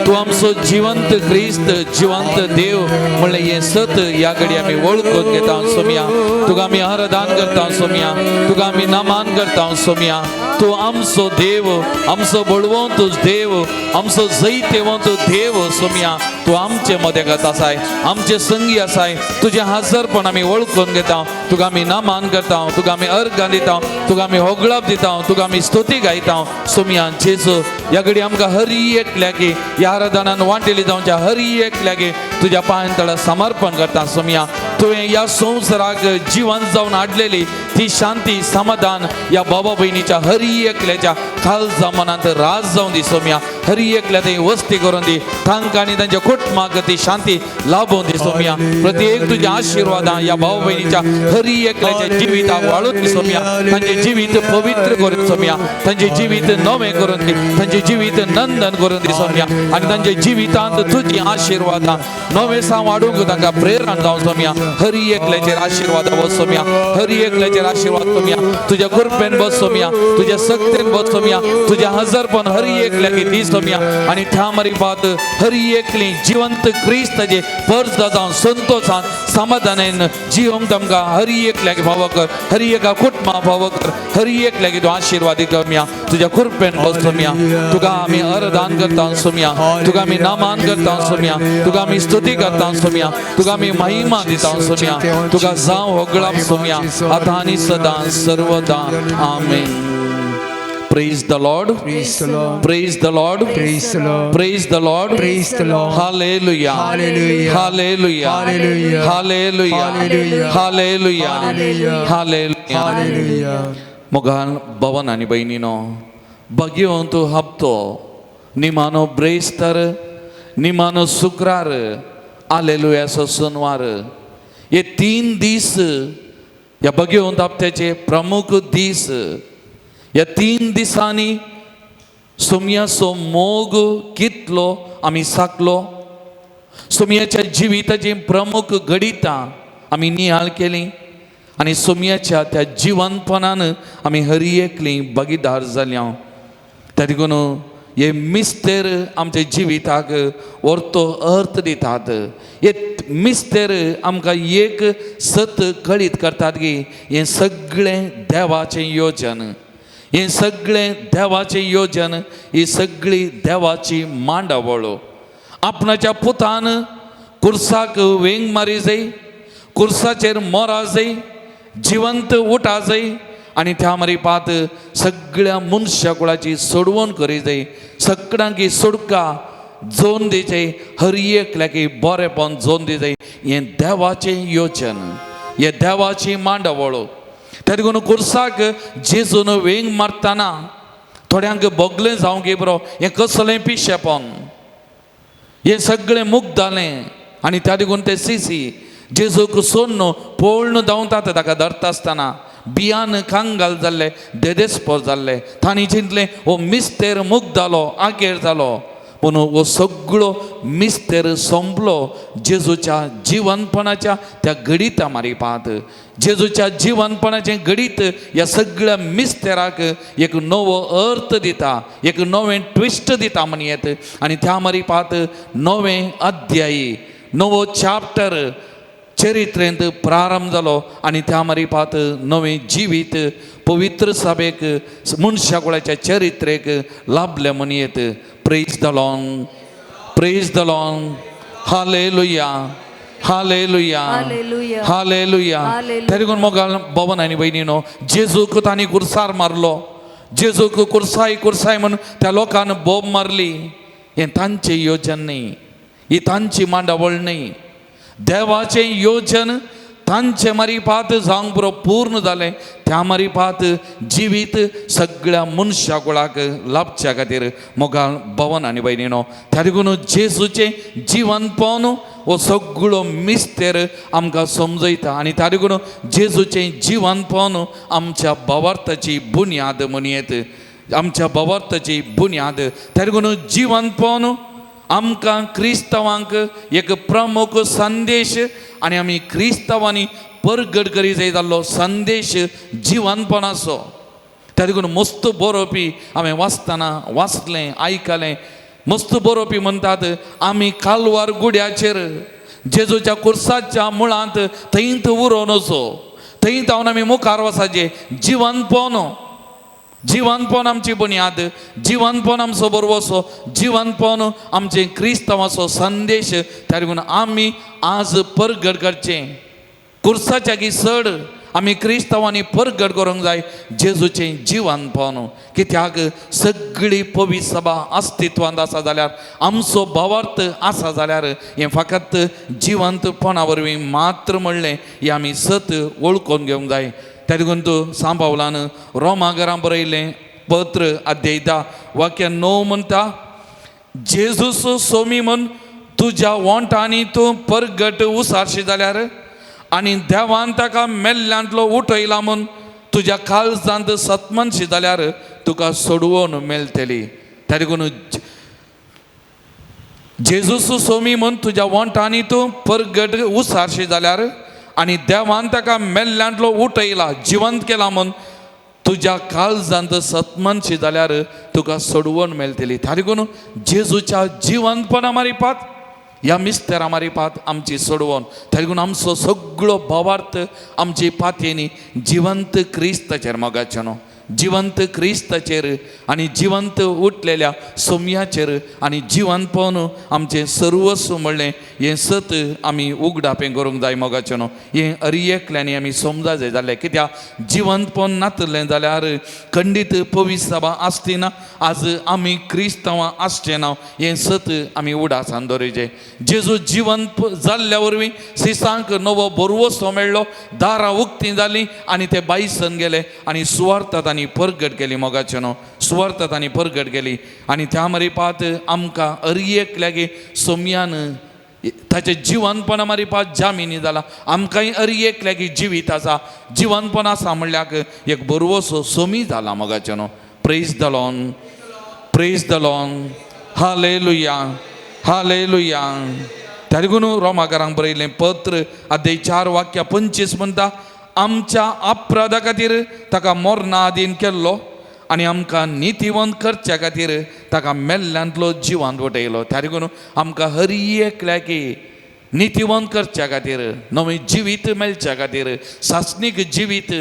तू आमचो जिवंत ख्रिस्त जिवंत देव म्हणले हे सत या घडी आमी वळखून घेता सोम्या तुका आमी आराधन करता सोम्या तुका आमी नमन करता सोम्या तू आमचो देव आमचो बळवंत देव आमचो जैतेवंत देव सोम्या तू आमचे मदेगात आसाय आमचे संगी आसाय तुझे हजरपण आमी वळखून घेता तुका आमी नमन करता तुका आमी अर्घ दिता तुका आमी होगळाप दिता तुका आमी स्तुती गायता सोम्या जेजू या घडी आमकां हर एकल्यागे या आराधनान वांटेली जावच्या हर एकल्यागे तुज्या पांयतळा समर्पण करता सोम्या तुवें या संवसाराक जिवन जावन हाडलेली ती शांती समाधान या बाबा भयणीच्या हर एकल्याच्या काळजा मनांत राज जावन दी सोम्या हर एकल्या थंय वस्ती करून दी तांकां आनी तांच्या कुटुंबाक ती शांती लाभून दी सोम्या प्रत्येक तुज्या आशिर्वादां या भाव भयणीच्या हर एकल्याच्या जिविताक वाळून दी सोम्या तांचे जिवीत पवित्र करून सोम्या तांचे जिवीत नवें करून दी तांचे जिवीत नंदन करून दी सोम्या आनी तांच्या जिवितांत तुजी आशिर्वादां नवें सां वाडूंक तांकां प्रेरणा जावं सोम्या हर एकल्याचेर आशिर्वाद बस सोम्या हर एकल्याचेर आशिर्वाद सोम्या तुज्या कृपेन बस सोम्या तुज्या सक्तेन बस सोम्या तुज्या हजरपण हर एकल्याक दी सोम्या आनी त्या मरीपात हर एकली जिवंत क्रिस्ताचे पर्ज जावन संतोषान समाधानान जिवंक तांकां हर एकल्याक फावो कर हर एका कुटुंबा फावो कर हर एकल्याक तूं आशिर्वाद सोम्या तुज्या कृपेन बस सोम्या तुका आमी आराधन करता सोम्या तुका आमी नमन करता सोम्या तुका आमी स्तुती करता सोम्या तुका आमी महिमा दिता सोम्या तुका जावं होगळाप सोम्या आतां आनी सदां सर्वदा आमेन Praise the Lord. Praise the Lord. Praise the Lord. Praise the Lord. Praise the Lord. Praise the Lord. Hallelujah. Hallelujah. Hallelujah. Hallelujah. Hallelujah. Hallelujah. Hallelujah. Hallelujah. Hallelujah. Hallelujah. मोगान भवन आनी भयणीनो ಬಗೆಯುವಂತು ಹಬ್तो निमानो ब्रेस्तर निमानो शुक्रार हालेलुया सोनवार हे 3 दीस या बघेवंत हप्त्याचे प्रमुख दीस या 3 दिसांनी सुमयाचो मोग कितलो आमी साकलो सुमयाच्या जिविताची प्रमुख गणितां आमी नियाळ केली आनी सुमयाच्या त्या जिवंतपणान आमी हर एकली भागीदार जाल्या त्या देखून हे मिस्तेर आमच्या जिविताक व्हरतो अर्थ दितात हे मिस्तेर आमकां एक सत कळीत करतात की हे सगळें देवाचें योजन हे सगळें देवाचें योजन ही सगळी देवाची मांडावळ आपणाच्या पुतान कुर्साक वेंग मारी जाय कुर्साचेर मोरा जाय जिवंत उठा जाय आनी त्या मारीपात सगळ्या मनशा कुळाची सोडवण करी जाय सगळ्यांक सोडका जोन दिचे हर एकल्याक बरेपण जोन दी जाय हें देवाचें योजन हे देवाची मांडावळ त्या देखून कुर्साक जेजून वेंग मारतना थोड्यांक बोगलें जावंक बरो हें कसलें पिशेपण हें सगळें मुक्त जालें आनी त्या देखून ते सीसी जेजूक सोन्न पोळण धांवतात ताका धरता आसतना बियान कांगाल जाल्ले देदेस्पर जाल्ले तांणी चिंतलें हो मिस्तेर मुक्त जालो आकेर जालो पूण हो सगळो मिस्तेर संपलो जेजूच्या जिवंतपणाच्या त्या गणिता मारीपात जेजूच्या जिवंतपणाचें गणित ह्या सगळ्या मिस्तेराक एक नवो अर्थ दिता एक नवें ट्विस्ट दिता म्हणयेत आनी त्या मारीपात नवें अध्यायी नवो चॅप्टर चरित्रेंत प्रारंभ जालो आनी त्या मारीपात नवें जिवीत पवित्र सभेक मनशा कुळाच्या चरित्रेक लाभले म्हणयेत प्रेज द लॉर्ड हालेलुया हालेलुया हालेलुया. हालेलुया हालेलुया. त्या देखून मोगाल भवन आनी भयणीनो जेजूक तांणी कुर्सार मारलो जेजूक कुर्साय म्हणून त्या लोकांन बोब मारली हें तांचें योजन न्ही ही तांची मांडावळ न्ही देवाचें योजन तांचे मारीपात जावंक बरो पूर्ण जालें त्या मारीपात जिवीत सगळ्या मनशा कुळाक लाभच्या खातीर मोगाळ भवन आनी भयणीनो त्या देखून जेजूचें जिवंतपण हो सगळो मिस्तेर आमकां समजयता आनी त्या देखून जेजूचें जिवंतपण आमच्या भावार्थाची बुन्याद म्हणयेत आमच्या भावार्थाची बुन्याद त्या देखून जिवंतपण आमकां क्रिस्तांवांक एक प्रमुख संदेश आनी आमी क्रिस्तांवांनी परगट करी जाय जाल्लो संदेश जिवंतपणाचो त्या देखून मस्त बरोवपी हांवें वाचतना वाचलें आयकलें मस्त बरोवपी म्हणटात आमी कालवार गुड्याचेर जेजूच्या कुर्साच्या मुळांत थंयत उरोन वचो थंय जावन आमी मुखार वचाचे जिवंतपण आमची बुन्याद जिवंतपण आमचो बरोवसो जिवंतपण आमचें क्रिस्तांवाचो संदेश त्या देखून आमी आज परगट करचें कुर्साच्या की चड आमी क्रिस्तांवांनी परगट करूंक जाय जेजूचें जिवंतपण कित्याक सगळी पवित्र सभा अस्तित्वांत आसा जाल्यार आमचो भावार्थ आसा जाल्यार हें फकत जिवंतपणा वरवीं मात्र म्हणलें हें आमी सत वळखून घेवंक जाय त्या देखून तूं सांपावलान रोमागरां बरयलें पत्र अध्याय 10 वाक्य 9 म्हणटा जेजूस सोमी म्हूण तुज्या वोंटांनी तूं परगट उसारशी जाल्यार आनी देवान ताका मेल्ल्यांतलो उठयला म्हूण तुज्या काळजांत सतमनशी जाल्यार तुका सोडवण मेळटली त्या देखून जेजूस सोमी म्हूण तुज्या वोंटांनी तूं परगट उसारशी जाल्यार आनी देवान ताका मेल्ल्यांतलो उठयला जिवंत केला म्हूण तुज्या काळजांत सतमनशी जाल्यार तुका सोडवण मेळटली त्या देखून जेजूच्या जिवंतपणा मारीपात ह्या मिस्तेरा मारीपात आमची सोडवण त्या देखून आमचो सगळो भावार्थ आमची पातयेनी जिवंत क्रिस्ताचेर मोगाचें न्हू जिवंत क्रिस्ताचेर आनी जिवंत उठलेल्या सोमयाचेर आनी जिवंतपण आमचें सर्वस्व म्हणलें हें सत आमी उगडापें करूंक जाय मोगाचें न्हू हें एकल्यांनी आमी समजा जाय जाल्यार कित्याक जिवंतपण नातलें जाल्यार खंडीत पवित्र सभा आसची ना आज आमी क्रिस्तांवां आसचें ना हें सत आमी उडासान दवरचें जेजू जिवंत जाल्ल्या वरवीं सिसांक नवो बरवसो मेळ्ळो दारां उक्तीं जालीं आनी ते बाईसन गेले आनी सुवार्थ तांणी परगट केली मोगाचे न्हू सुवार्थ तांणी परगट केली आनी त्या मरे पात आमकां हर एक लागी सोमयान ताचें जिवनपण मारी पात जामिनी जाला आमकांय हर एक लागी जिवीत आसा जिवनपण आसा म्हणल्यार एक बरोसो सोमी जाला मोगाचे न्हू praise the lord praise the lord हालेलुया हालेलुया त्यागून रोमाकारांक बरयलें पत्र अध्याय 4 वाक्य 25 म्हणटा आमच्या अपराधा खातीर ताका मरणा अधीन केल्लो आनी आमकां नितीवंत करच्या खातीर ताका मेल्ल्यांतलो जिवांत वटयलो त्यागून आमकां हर एक लागी नितीवंत करच्या खातीर नवें जिवीत मेळच्या खातीर सासणीक जिवीत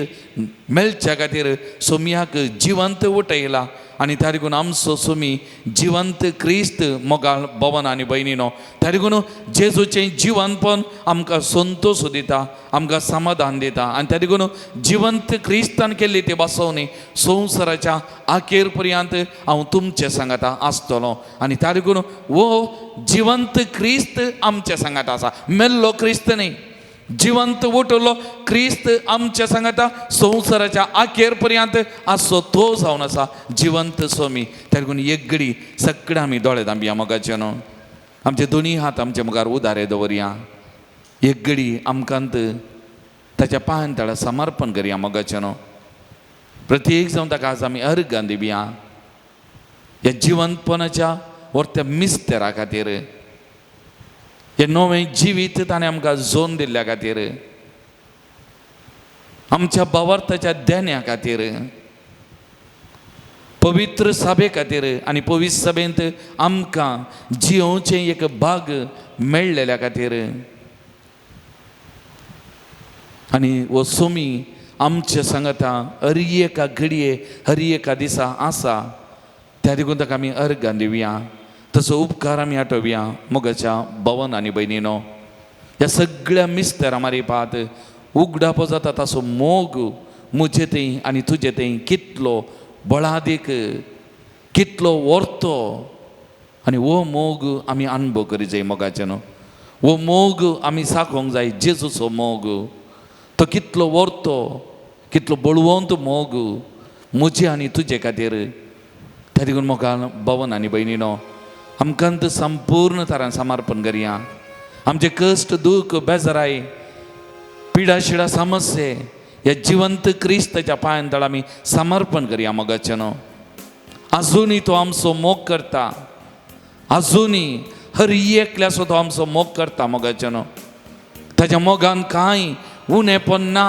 मेळच्या खातीर सोमयाक जिवंत वटयला आनी त्या देखून आमचो सोमी जिवंत क्रिस्त मोगाळ भवन आनी भयणीनो त्या देखून जेजूचें जिवनपण आमकां संतोश दिता आमकां समाधान दिता आनी त्या देखून जिवंत क्रिस्तान केल्ली ती बसोवणी संवसाराच्या आखेर पर्यंत हांव तुमचे सांगाता आसतलो आनी त्या देखून वो जिवंत क्रिस्त आमच्या सांगात आसा मेल्लो क्रिस्त न्ही जिवंत उठलो क्रिस्त आमच्या सांगाता संवसाराच्या आखेर पर्यंत आसो तो जावन आसा जिवंत सोमी त्या देखून एक घडी सगळे आमी दोळे धांबया मोगाचे न्हू आमचे दोनी हात आमच्या मुखार उदारे दवरया एक घडी आमकांत ताच्या पांयां तळा समर्पण करया मोगाचे न्हू प्रत्येक जावन ताका आज आमी अर्घां दिवया ह्या जिवंतपणाच्या व्हरत्या मिस्तेरा खातीर हे नवें जिवीत ताणें आमकां जोन दिल्ल्या खातीर आमच्या भावार्थाच्या देण्या खातीर पवित्र सभे खातीर आनी पवित्र सभेंत आमकां जियोवचें एक भाग मेळ्ळेल्या खातीर आनी हो सोमी आमच्या सांगाता हर एका घडये हर एका दिसा आसा त्या देखून ताका आमी अर्घां दिवया तसो उपकार आमी आठवया मोगाच्या भवन आनी भयणीनो ह्या सगळ्या मिस्तेरां मारी पात उगडापो जाता ताचो मोग म्हजे थंय आनी तुजे थंय कितलो बळादीक कितलो व्हरतो आनी हो मोग आमी अनुभव करी जाय मोगाचे न्हू हो मोग आमी साकोंक जाय जेजूचो मोग तो कितलो व्हरतो कितलो बळवंत मोग म्हजे आनी तुजे खातीर त्या देखून मोगा भवन आनी भयणीनो आमकांत संपूर्ण तरान समर्पण करया आमचे कश्ट दूख बेजाराय पिडा शिडा समस्ये ह्या जिवंत क्रिस्ताच्या पांयां तळ आमी समर्पण करया मोगाचे न्हू आजुनी तो आमचो मोग करता आजुनी हर एकल्याचो तो आमचो मोग करता मोगाचे न्हू ताच्या मोगान कांय उणेपण ना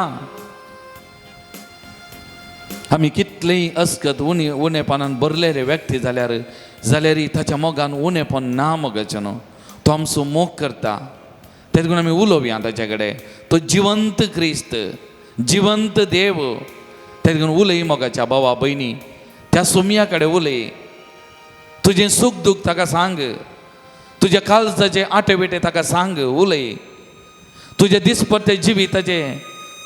आमी कितलेय अस्कत उणेपणान भरलेले व्यक्ती जाल्यार ताच्या मोगान उणेपण ना मोगाचे न्हू तो आमचो मोग करता त्या देखून आमी उलोवया ताचे कडेन तो जिवंत क्रिस्त जिवंत देव त्या देखून उलय मोगाच्या भावा भयणी त्या सोमया कडेन उलय तुजें सूख दूख ताका सांग तुज्या काळजाचे आटे बिटे ताका सांग उलय तुज्या दिसपट्टे जिविताचे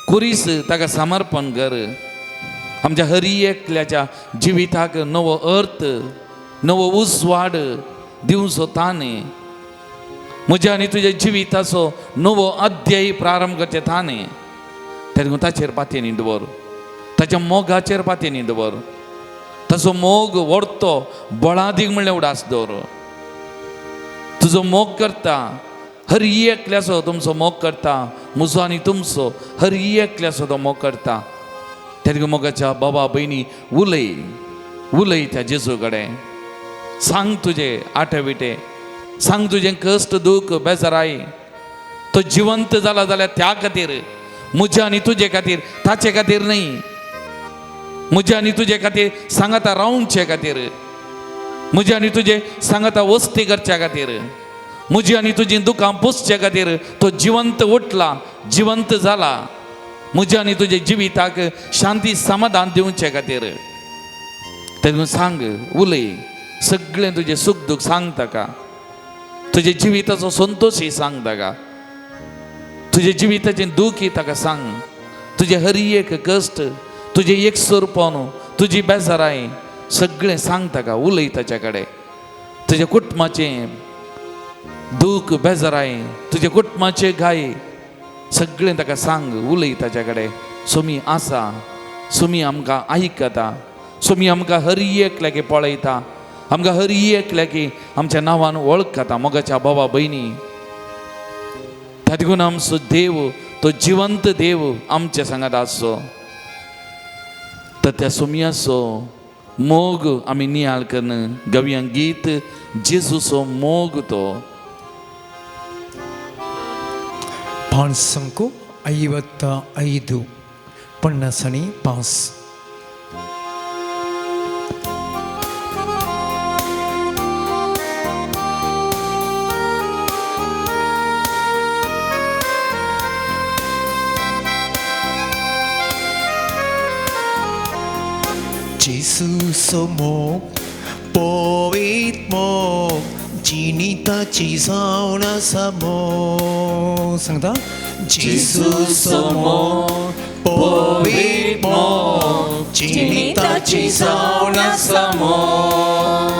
कुरीस ताका समर्पण कर आमच्या हर एकल्याच्या जिविताक नवो अर्थ नवो उजवाड दिवचो ताणें म्हज्या आनी तुज्या जिविताचो नवो अध्याय प्रारंभ करचे ताणें त्या देखून ताचेर पातयेनी दवर ताच्या मोगाचेर पातयेनी दवर ताचो मोग व्हरतो बळादीक म्हणल्यार उडास दवर तुजो मोग करता हर एकल्याचो तुमचो मोग करता म्हजो आनी तुमचो हर एकल्याचो तो मोग करता त्या देखून मोगाच्या बाबा भयणी उलय त्या जेजू कडेन सांग तुजे आटे बिटे सांग तुजें कश्ट दूख बेजाराय तो जिवंत जाला जाल्यार त्या खातीर म्हज्या आनी तुजे खातीर ताचे खातीर न्ही म्हज्या आनी तुजे खातीर सांगाता रावचे खातीर म्हज्या आनी तुजे सांगाता वस्ती करच्या खातीर म्हजी आनी तुजी दुखां पुसचे खातीर तो जिवंत उठला जिवंत जाला म्हज्या आनी तुजे जिविताक शांती समाधान दिवचे खातीर तेन्ना सांग उलय सगळें तुजें सूख दूख सांग ताका तुजे जिविताचो संतोशय सांग ताका तुजे जिविताचें दूखय ताका सांग तुजे हर एक कश्ट तुजे एकसुरपण तुजी बेजाराय सगळें सांग ताका उलय ताच्या कडेन तुज्या कुटुंबाचें दूख बेजाराय तुज्या कुटुंबाचे घाय सगळें ताका सांग उलय ताच्या कडेन सोमी आसा सुमी आमकां आयकता, सुमी आमकां हर एक लागी पळयता, आमकां हर एक लागी आमच्या नांवान वळखता मोगाच्या भावा भयणी. त्या देखून आमचो देव तो जिवंत देव आमच्या सांगात आसो. तर त्या सुमयाचो मोग आमी नियाळ करन गवयां गीत जेजूचो मोग तो. पान संको 55 पन्नासनी 5. जेसूचो मोग पवित मोग जिनिताची जावन आसा मोग. सांगता जेसूचो मोग पवित मोग जिनिताची जावन आसा मोग.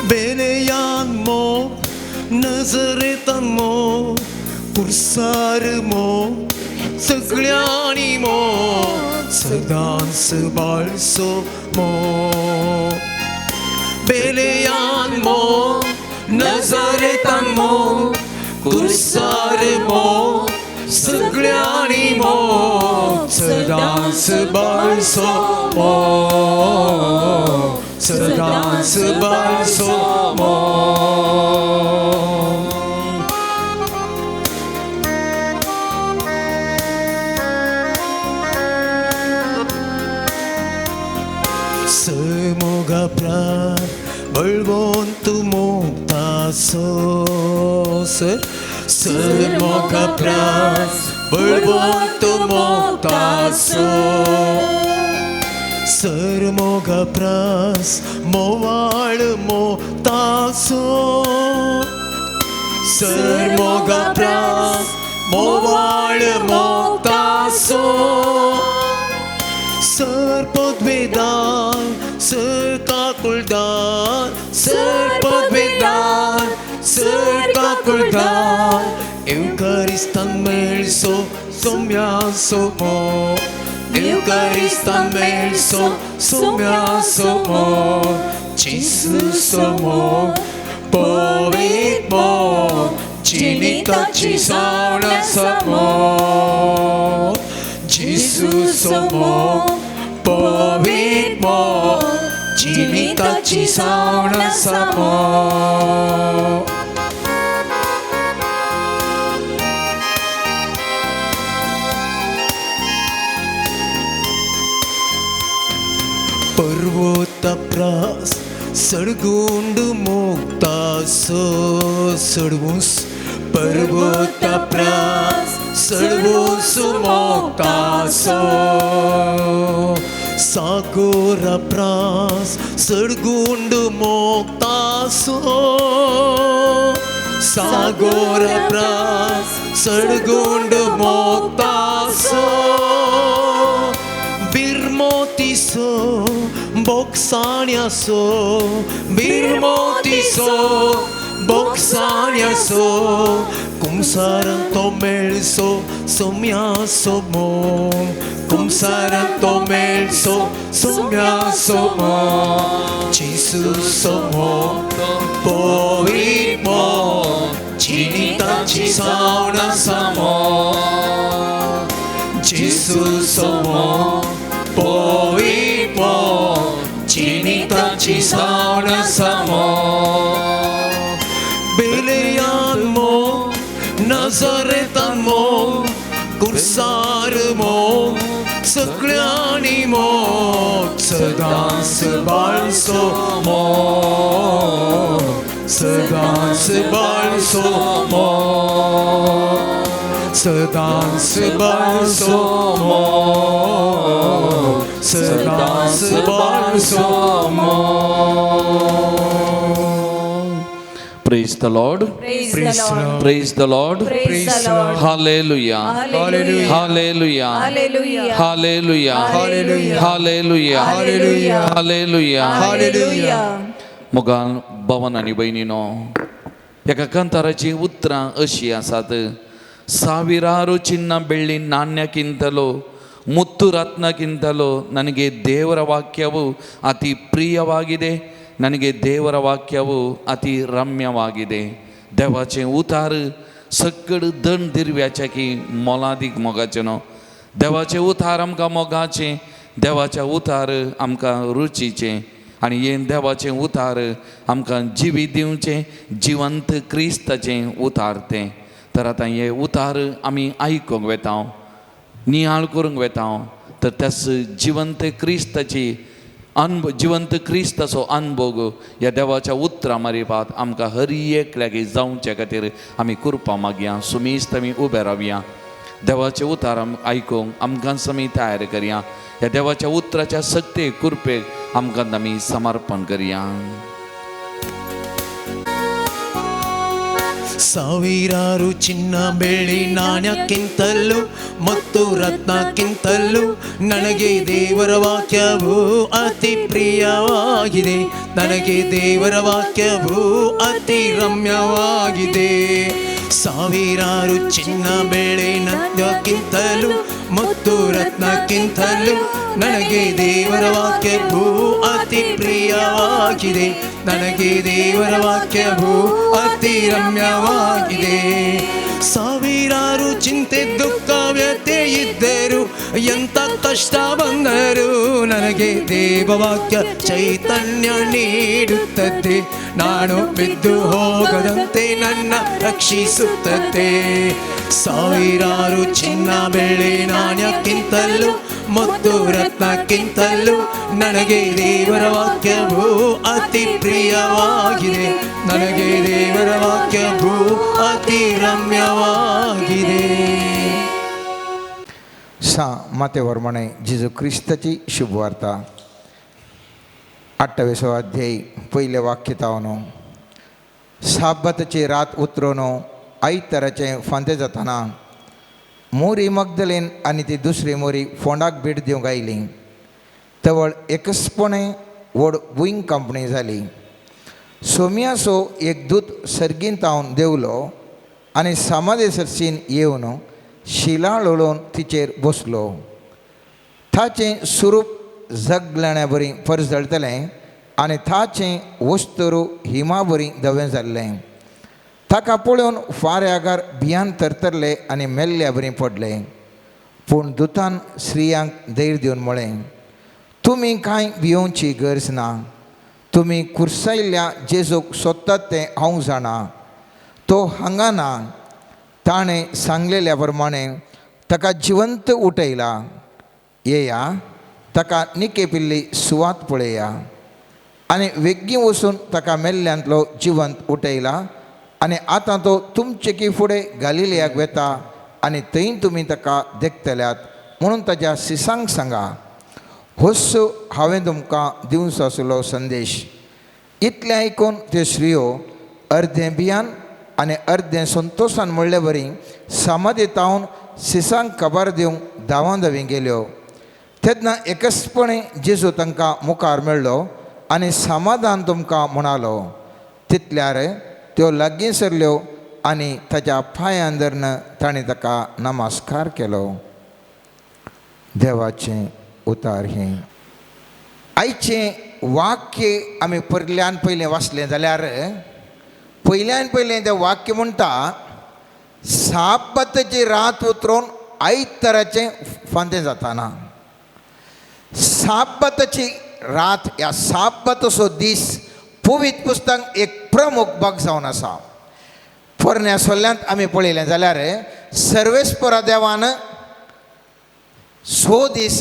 बेलयान मोग नजरेतान मोग कुर्सार मोग सगळ्यांनी मोग सदांच बाळसो मोग. बेलयान मोग नजरेतान मोग कुर्सार मोग सगळ्यांनी मोग सदांच बाळसो मोग सदांच बाळसो मोग. Semoga pran berbontu muktaser. Semoga pran berbontu muktaser. Semoga pras mowal muktaser. Semoga pras mowal muktaser. Serpodvedan, serkakuldan, serpodvedan, serkakuldan. Eukaristan melso, somyaso mo. Eukaristan melso, somyaso mo. Jesus mo, povit mo, jinitachi sauna samo. Jesus mo, povit mo, jinitachi sauna samo. Parvata pras sargundu muktaso sarvus. Parvata pras sarvus muktaso. Sagora pras sargundu muktaso. Sagora pras sargundu muktaso. Birmotiso boksaniaso. Birmotiso boksaniaso. Kumsaranto melso somyaso mo. Kumsaranto melso somyaso mo. Jesus mo, povit mo, jinitachi sauna samo. Jesus mo, povit mo, jinitachi sauna samo. Beleyan mo, Nazaretan mo, kursar mo, सगळ्यांनी मोग सदांच बाळसो मोग सदांच बाळसो मोग सदांच बाळसो मोग सदांच बाळसो मोग. Praise the Lord. Praise the Praise the Lord. Lord. Praise the Lord. Praise the Lord. Hallelujah. Hallelujah. Hallelujah. Hallelujah. Hallelujah. Hallelujah. Hallelujah. Hallelujah. Hallelujah. Hallelujah. मोगाल भवन आनी भयणीनो, एका कंताराची उतरां अशीं आसात. 1000 ಚಿನ್ನ ಬೆಳ್ಳಿ ನಾಣ್ಯಕ್ಕಿಂತಲೂ ಮುತ್ತು ರತ್ನಕ್ಕಿಂತಲೂ ನನಗೆ ದೇವರ ವಾಕ್ಯವು ಅತಿ ಪ್ರಿಯವಾಗಿದೆ, ನನಗೆ ದೇವರ ವಾಕ್ಯವು अति रम्यवाಗಿದೆ. देवाचें उतार सकड दंड दिरव्याच्या की मोलादीक मोगाचें न्हू. देवाचें उतार आमकां मोगाचें, देवाचें उतार आमकां रुचीचें, आनी हे देवाचें उतार आमकां जिवी दिवचें, जिवंत क्रिस्ताचें उतार तें. तर आतां हे उतार आमी आयकूंक वेता, नियाळ करूंक वेता. तर त्याच जिवंत क्रिस्ताची जिवंत क्रिस्ताचो अनुभव ह्या देवाच्या उतरां मारिपात आमकां हर एकल्याक जावचे खातीर आमी कृपा मागया. सुमेस्त आमी उबे रावया. देवाचे उतार आयकूंक आमकां समी तयार करया. ह्या देवाच्या उतराच्या सत्य कृपेक आमकां आमी समर्पण करया. ಸಾವಿರಾರು ಚಿನ್ನ ಬೆಳ್ಳಿ ನಾಣ್ಯಕ್ಕಿಂತಲೂ ಮತ್ತು ರತ್ನಕ್ಕಿಂತಲೂ ನನಗೆ ದೇವರ ವಾಕ್ಯವು ಅತಿ ಪ್ರಿಯವಾಗಿದೆ, ನನಗೆ ದೇವರ ವಾಕ್ಯವು ಅತಿ ರಮ್ಯವಾಗಿದೆ. ಸಾವಿರಾರು ಚಿನ್ನ ಬೆಳ್ಳಿ ನಾಣ್ಯಕ್ಕಿಂತಲೂ ಮತ್ತು ರತ್ನಕ್ಕಿಂತಲೂ ನನಗೆ ದೇವರ ವಾಕ್ಯವು ಅತಿ ಪ್ರಿಯವಾಗಿದೆ, ನನಗೆ ದೇವರ ವಾಕ್ಯವು ಅತಿ ರಮ್ಯವಾಗಿದೆ. ಸಾವಿರಾರು ಚಿಂತೆ ದುಃಖ ವ್ಯಥೆ ಇದ್ದರು, ಎಂಥ ಕಷ್ಟ ಬಂದರು, ನನಗೆ ದೇವವಾಕ್ಯ ಚೈತನ್ಯ ನೀಡುತ್ತದೆ. ನಾನು ಬಿದ್ದು ಹೋಗದಂತೆ ನನ್ನ ರಕ್ಷಿಸುತ್ತದೆ. ಸಾವಿರಾರು ಚಿನ್ನ ಬೆಳ್ಳಿ ನಾಣ್ಯಕ್ಕಿಂತಲೂ ಮತ್ತು ರತ್ನಕ್ಕಿಂತಲೂ ನನಗೆ ದೇವರ ವಾಕ್ಯವು ಅತಿ ಪ್ರಿಯವಾಗಿದೆ, ನನಗೆ ದೇವರ ವಾಕ್ಯವು ಅತಿ ರಮ್ಯವಾಗಿದೆ. मातेवर म्हणे जेजू क्रिस्ताची शुभवार्ता 28 अध्याय पहिले वाक्य तावनो. साबतची रात उतरून आयताराचे फांते जाताना मोरी मगदलेन आनी ती दुसरी मोरी फोंडाक भेट दिवंक आयली. तवळ एकसपणे व्हड बुईंग कंपनी जाली. सोमयाचो एक दूत सर्गीन तावन देवलो आनी समाधी सरसीन येवन शिला लोळोवन तिचेर बसलो. ताचें स्वरूप जगलण्या बरी परजळटलें आनी ताचें वस्तरू हिमा बरी धवें जाल्लें. ताका पळोवन फाऱ्यागार भियान तरतरले आनी मेल्ल्या बरी पडले. पूण दुतान स्त्रियांक धैर्य दिवन म्हळें, तुमी कांय भियोवची गरज ना. तुमी कुर्सायल्ल्या जेजूक सोदतात तें हांव जाणा. तो हांगा ना. ताणें सांगलेल्या प्रमाणे ताका जिवंत उठयला. येया, ताका निकेपिल्ली सुवात पळया. आनी वेग्गी वचून ताका मेल्ल्यांतलो जिवंत उठयला. आनी आतां तो तुमचे फुडें गालिलियाक वेता आनी थंय तुमी ताका देखतल्यात म्हणून ताच्या शिसांक सांगा. होस्स हांवें तुमकां दिवचो आसलो संदेश. इतलें आयकून त्यो स्त्रियो अर्दें भियान आनी अर्दें संतोशान म्हणले बरी समाधी तावन शिसांक खबर दिवंक धांवाधांवी गेल्यो. तेन्ना एकसपणे जेजू तांकां मुखार मेळ्ळो आनी समाधान तुमकां म्हणालो. तितल्यार त्यो लागीं सरल्यो आनी ताच्या पांयां धरून ताणें ताका नमस्कार केलो. देवाचें उतार हें. आयचें वाक्य आमी पयल्यान पयलें वाचलें जाल्यार पयल्यान पयलें तें वाक्य म्हणटा, साबताची रात उतरून आयताराचें फांतें जाताना. साबताची रात ह्या साबताचो दीस पवित्र पुस्तकांत एक प्रमुख भाग जावन आसा. पोरण्या सोल्ल्यांत आमी पळयलें जाल्यार सर्वेस्परा देवान 6 दीस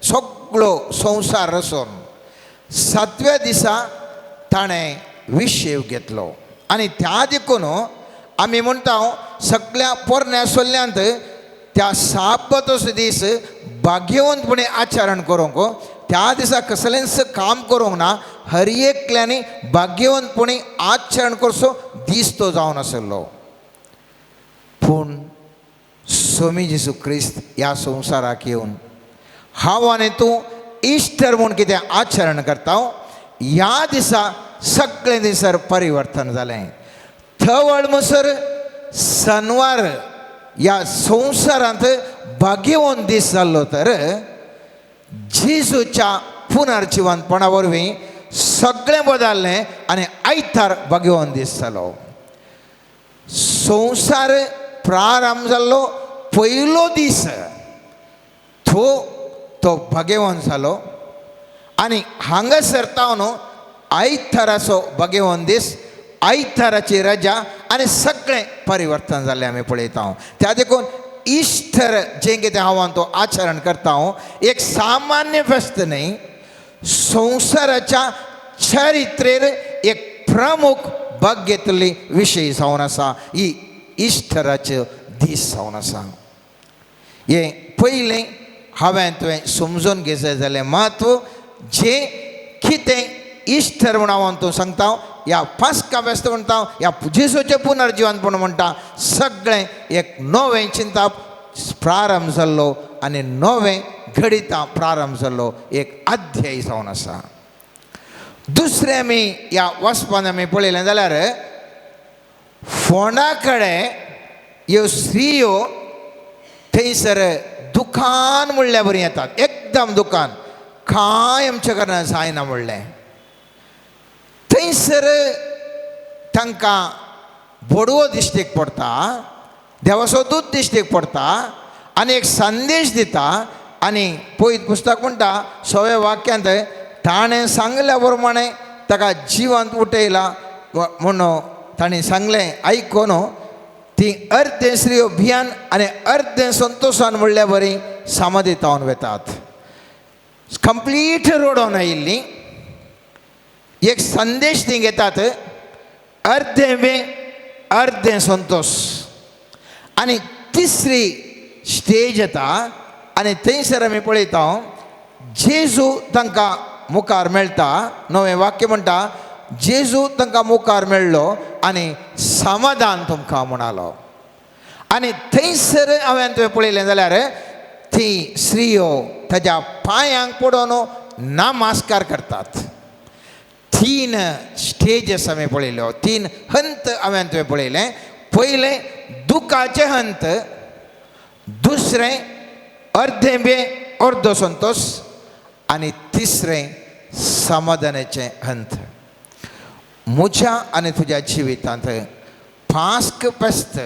सगळो संवसार रचून 7व्या दिसा ताणें विशेव घेतलो. आनी त्या देखून आमी म्हणटा सगळ्या पोरण्या सोल्ल्यांत त्या साबताचो दीस भाग्यवंतपणे आचरण करूंक, त्या दिसा कसलेंच काम करूंक ना, हर एकल्यांनी भाग्यवंतपणे आचरण करचो दीस तो जावन आसलो. पूण स्वामी जेजू क्रिस्त ह्या संवसाराक येवन हांव आनी तूं इस्टर म्हूण कितें आचरण करता, ह्या दिसा सगळें दिसर परिवर्तन जालें. थवळ म्हणसर सनवार ह्या संवसारांत भाग्यवान दीस जाल्लो तर जेजूच्या पुनर्जिवंतपणा वरवीं सगळें बदललें आनी आयतार भाग्यवान दीस जालो. संवसार प्रारंभ जाल्लो पयलो दीस तो भाग्यवान जालो आनी हांगासर तावन आयताराचो भाग्यवान दीस, आयताराची रजा आनी सगळें परिवर्तन जाल्लें आमी पळयता. त्या देखून इस्टर जें कितें हांव तो आचरण करता एक सामान्य फेस्त न्ही, संवसाराच्या चरित्रेर एक प्रमुख भाग घेतली विशय जावन आसा. ही इस्टराचे दीस जावन आसा. हें पयलें हांवें तुवें समजून घेवचें जालें म्हत्व जें कितें इस्टर म्हूण हांव तूं सांगता, ह्या पास्का फेस्त म्हणटा, ह्या जेजूचें पुनर्जिवंतपण म्हणटा, सगळें एक नवें चिंतप प्रारंभ जाल्लो आनी नवें घडिता प्रारंभ जाल्लो एक अध्याय जावन आसा. दुसरें आमी ह्या वचपान आमी पळयलें जाल्यार फोंडा कडेन ह्यो स्त्रियो थंयसर दुकान म्हणल्यार बरीं येतात, एकदम दुकान, कांय आमचे कडल्यान जायना म्हणलें. थंयसर तांकां बोडवो दिश्टेक पडटा, देवाचो दूत दिश्टेक पडटा आनी एक संदेश दिता. आनी पळयत पुस्तक म्हणटा 6व्या वाक्यांत ताणें सांगल्या प्रमाणें ताका जिवंत उठयला म्हणून ताणें सांगलें आयकून ती अर्दें स्त्रियो भियान आनी अर्दें संतोशान म्हणल्या बरी समाधीतावन वेतात. कंप्लीट रोडोन आयिल्लीं एक संदेश ती घेतात, अर्दें बे अर्दें संतोश. आनी तिसरी स्टेज येता आनी थंयसर आमी पळयता जेजू तांकां मुखार मेळटा. 9वें वाक्य म्हणटा जेजू तांकां मुखार मेळ्ळो आनी समाधान तुमकां म्हणालो. आनी थंयसर हांवें तुवें पळयलें जाल्यार ती स्त्रियो ताज्या पांयांक पडोवन नमस्कार करतात. 3 स्टेजीस हांवें पळयल्यो, 3 हंत हांवें तुवें पळयलें. पयलें दुखाचें हंत, दुसरें अर्दें बे अर्दो संतोश आनी तिसरें समाधानाचें हंत. म्हज्या आनी तुज्या जिवितांत पास्क फेस्त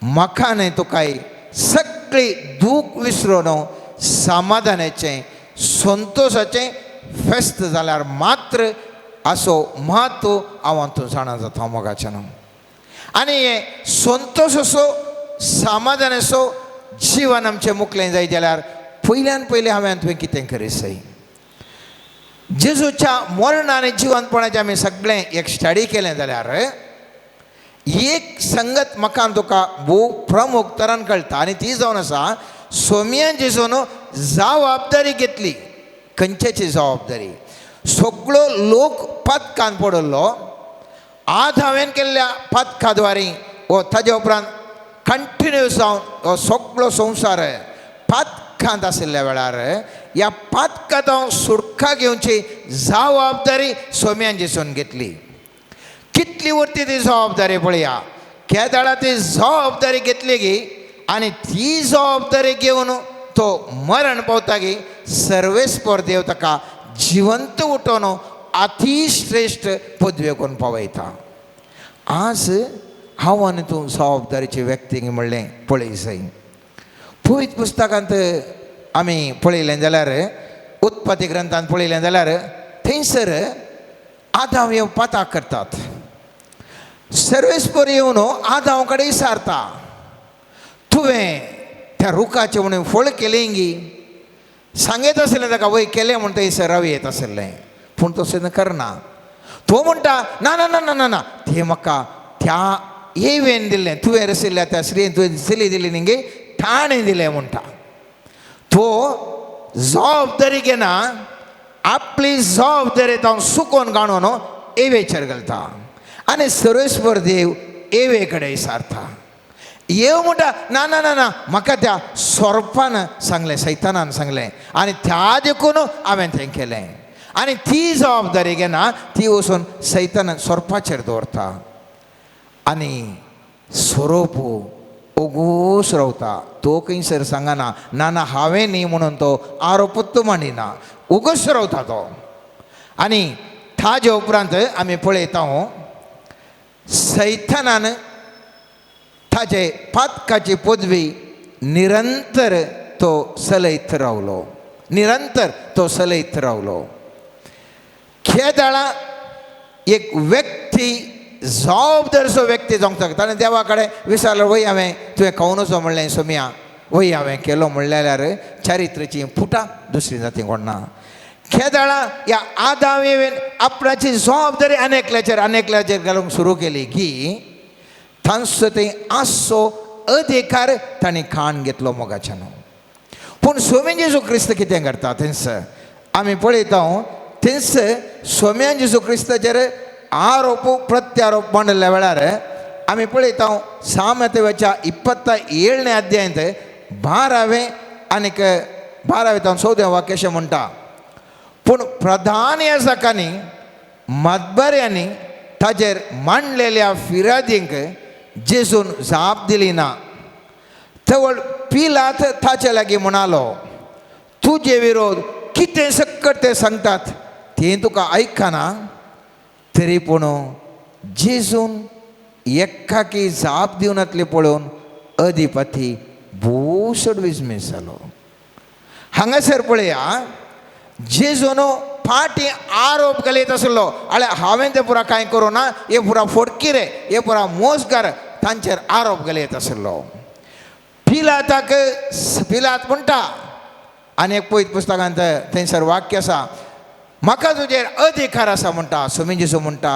म्हाका न्ही तुकाय सगळी दूख विसरून समाधानाचें संतोशाचें फेस्त जाल्यार मात्र असो म्हत्व हांव तूं जाणा जाता मोगाच्यान. आनी हें संतोश असो समाधान असो जिवन आमचें मुकलें जाय जाल्यार पयल्यान पयलें हांवें तुवें कितें करी सई. जेजूच्या मरण आनी जिवंतपणाचें आमी सगळें एक स्टडी केलें जाल्यार एक संगत म्हाका तुका भोव प्रमुख तरान कळटा आनी ती जावन आसा सोम्यान जेजून जबाबदारी घेतली. खंयच्याची जबाबदारी? सगळो लोक पथकान पडलो. आज हांवें केल्ल्या पथकाद्वारे वो ताज्या उपरांत कंटिन्यूस जावन हो सगळो संवसार पथकांत आशिल्ल्या वेळार ह्या पथकांत हांव सुटका घेवची जबाबदारी सोम्यान जेजून घेतली. कितली वर्ती ती जबाबदारी पळया. केदाळा ती जबाबदारी घेतली गी आनी ती जबाबदारी घेवन तो मरण पावता गी सर्वेस्पर देव ताका जिवंत उठोवन अतिश्रेष्ठ पदवे करून पावयता. आज हांव आनी तूं जबाबदारीची व्यक्ती म्हणलें पळय जाय. पळयत पुस्तकांत आमी पळयलें जाल्यार उत्पत्ती ग्रंथांत पळयलें जाल्यार थंयसर आदाम येवन पाताक करतात. सर्वेस्पर येवन आदाम कडेन विचारता तुवें त्या रुखाचें म्हणून फळ केलें गी. सांगीत आसलें ताका वय केलें म्हूण थंयसर रावी येत आसलें पूण तशें करना. तो म्हणटा ना ना ना ना ना ना तें म्हाका त्या येवेन दिलें, तुवें रसिल्ल्या त्या स्त्रीन तुवें चली दिली न्ही गे ठाणें दिलें म्हणटा. तो जबाबदारी घेना, आपली जबाबदारी हांव सुकोवन काडून एवेचेर घालता आनी सर्वेस्पर देव एवे कडेन विचारता. येव म्हणटा ना ना ना ना म्हाका त्या सोरपान सांगलें, सैतानान सांगलें आनी त्या देखून हांवें तें केलें. आनी ती जबाबदारी घेना, ती वचून सैतान सोरपाचेर दवरता. आनी सोरोप ओगूस रावता तो खंयसर सांगना ना ना हांवें न्ही म्हणून तो आरोपूच मांडिना उगूस रावता तो. आनी ताजे उपरांत आमी पळयता सैतानान ताचे पातकाची पदवी निरंतर तो चलयत रावलो, निरंतर तो चलयत रावलो. खेदाळा एक व्यक्ती जबाबदारसो व्यक्ती जावंक शकता. ताणें देवा कडेन विचारलो वय हांवें तुवें खावून वचो म्हणलें सोम्या, वय हांवें केलो म्हणल्यार चारित्रेची फुटां दुसरी जाती कोणना. खेदाळा ह्या आदावेन आपणाची जबाबदारी अनेकल्याचेर घालूंक सुरू केली की तांचो थंय आसचो अधिकार ताणें खाण घेतलो मोगाच्यान. पूण स्वामी जेजू क्रिस्त कितें करता थंयसर आमी पळयता थंयसर स्वाम्यान जेजू क्रिस्ताचेर आरोप प्रत्यारोप मांडल्या वेळार आमी पळयता सामेतेच्या 27 अध्यायांत 12वें आनीक 12वें 14वें वाक्य अशें म्हणटा. पूण प्रधान याजकांनी मतबऱ्यांनी ताजेर मांडलेल्या फिर्यादींक जेजून जाप दिली ना. थवळ पिलात ताचे लागीं म्हणालो तुजे विरोध कितें सकट ते सांगतात तें तुका आयकना. तरी पूण जेजून एकाकी जाप दिवनातले पळोवन अधिपती भोसड विस्मीत जालो. हांगासर पळया जेजून फाटी आरोप घालीत आसलो आल्या हांवें तें पुरा कांय करूं ना, हे पुरा फोडकिरे, हे पुरा मोसगार तांचेर आरोप घालीत आसलो. पिलात म्हणटा आनी एक पळयत पुस्तकांत थंयसर वाक्य आसा म्हाका तुजेर अधिकार आसा म्हणटा. स्वामी जेजू म्हणटा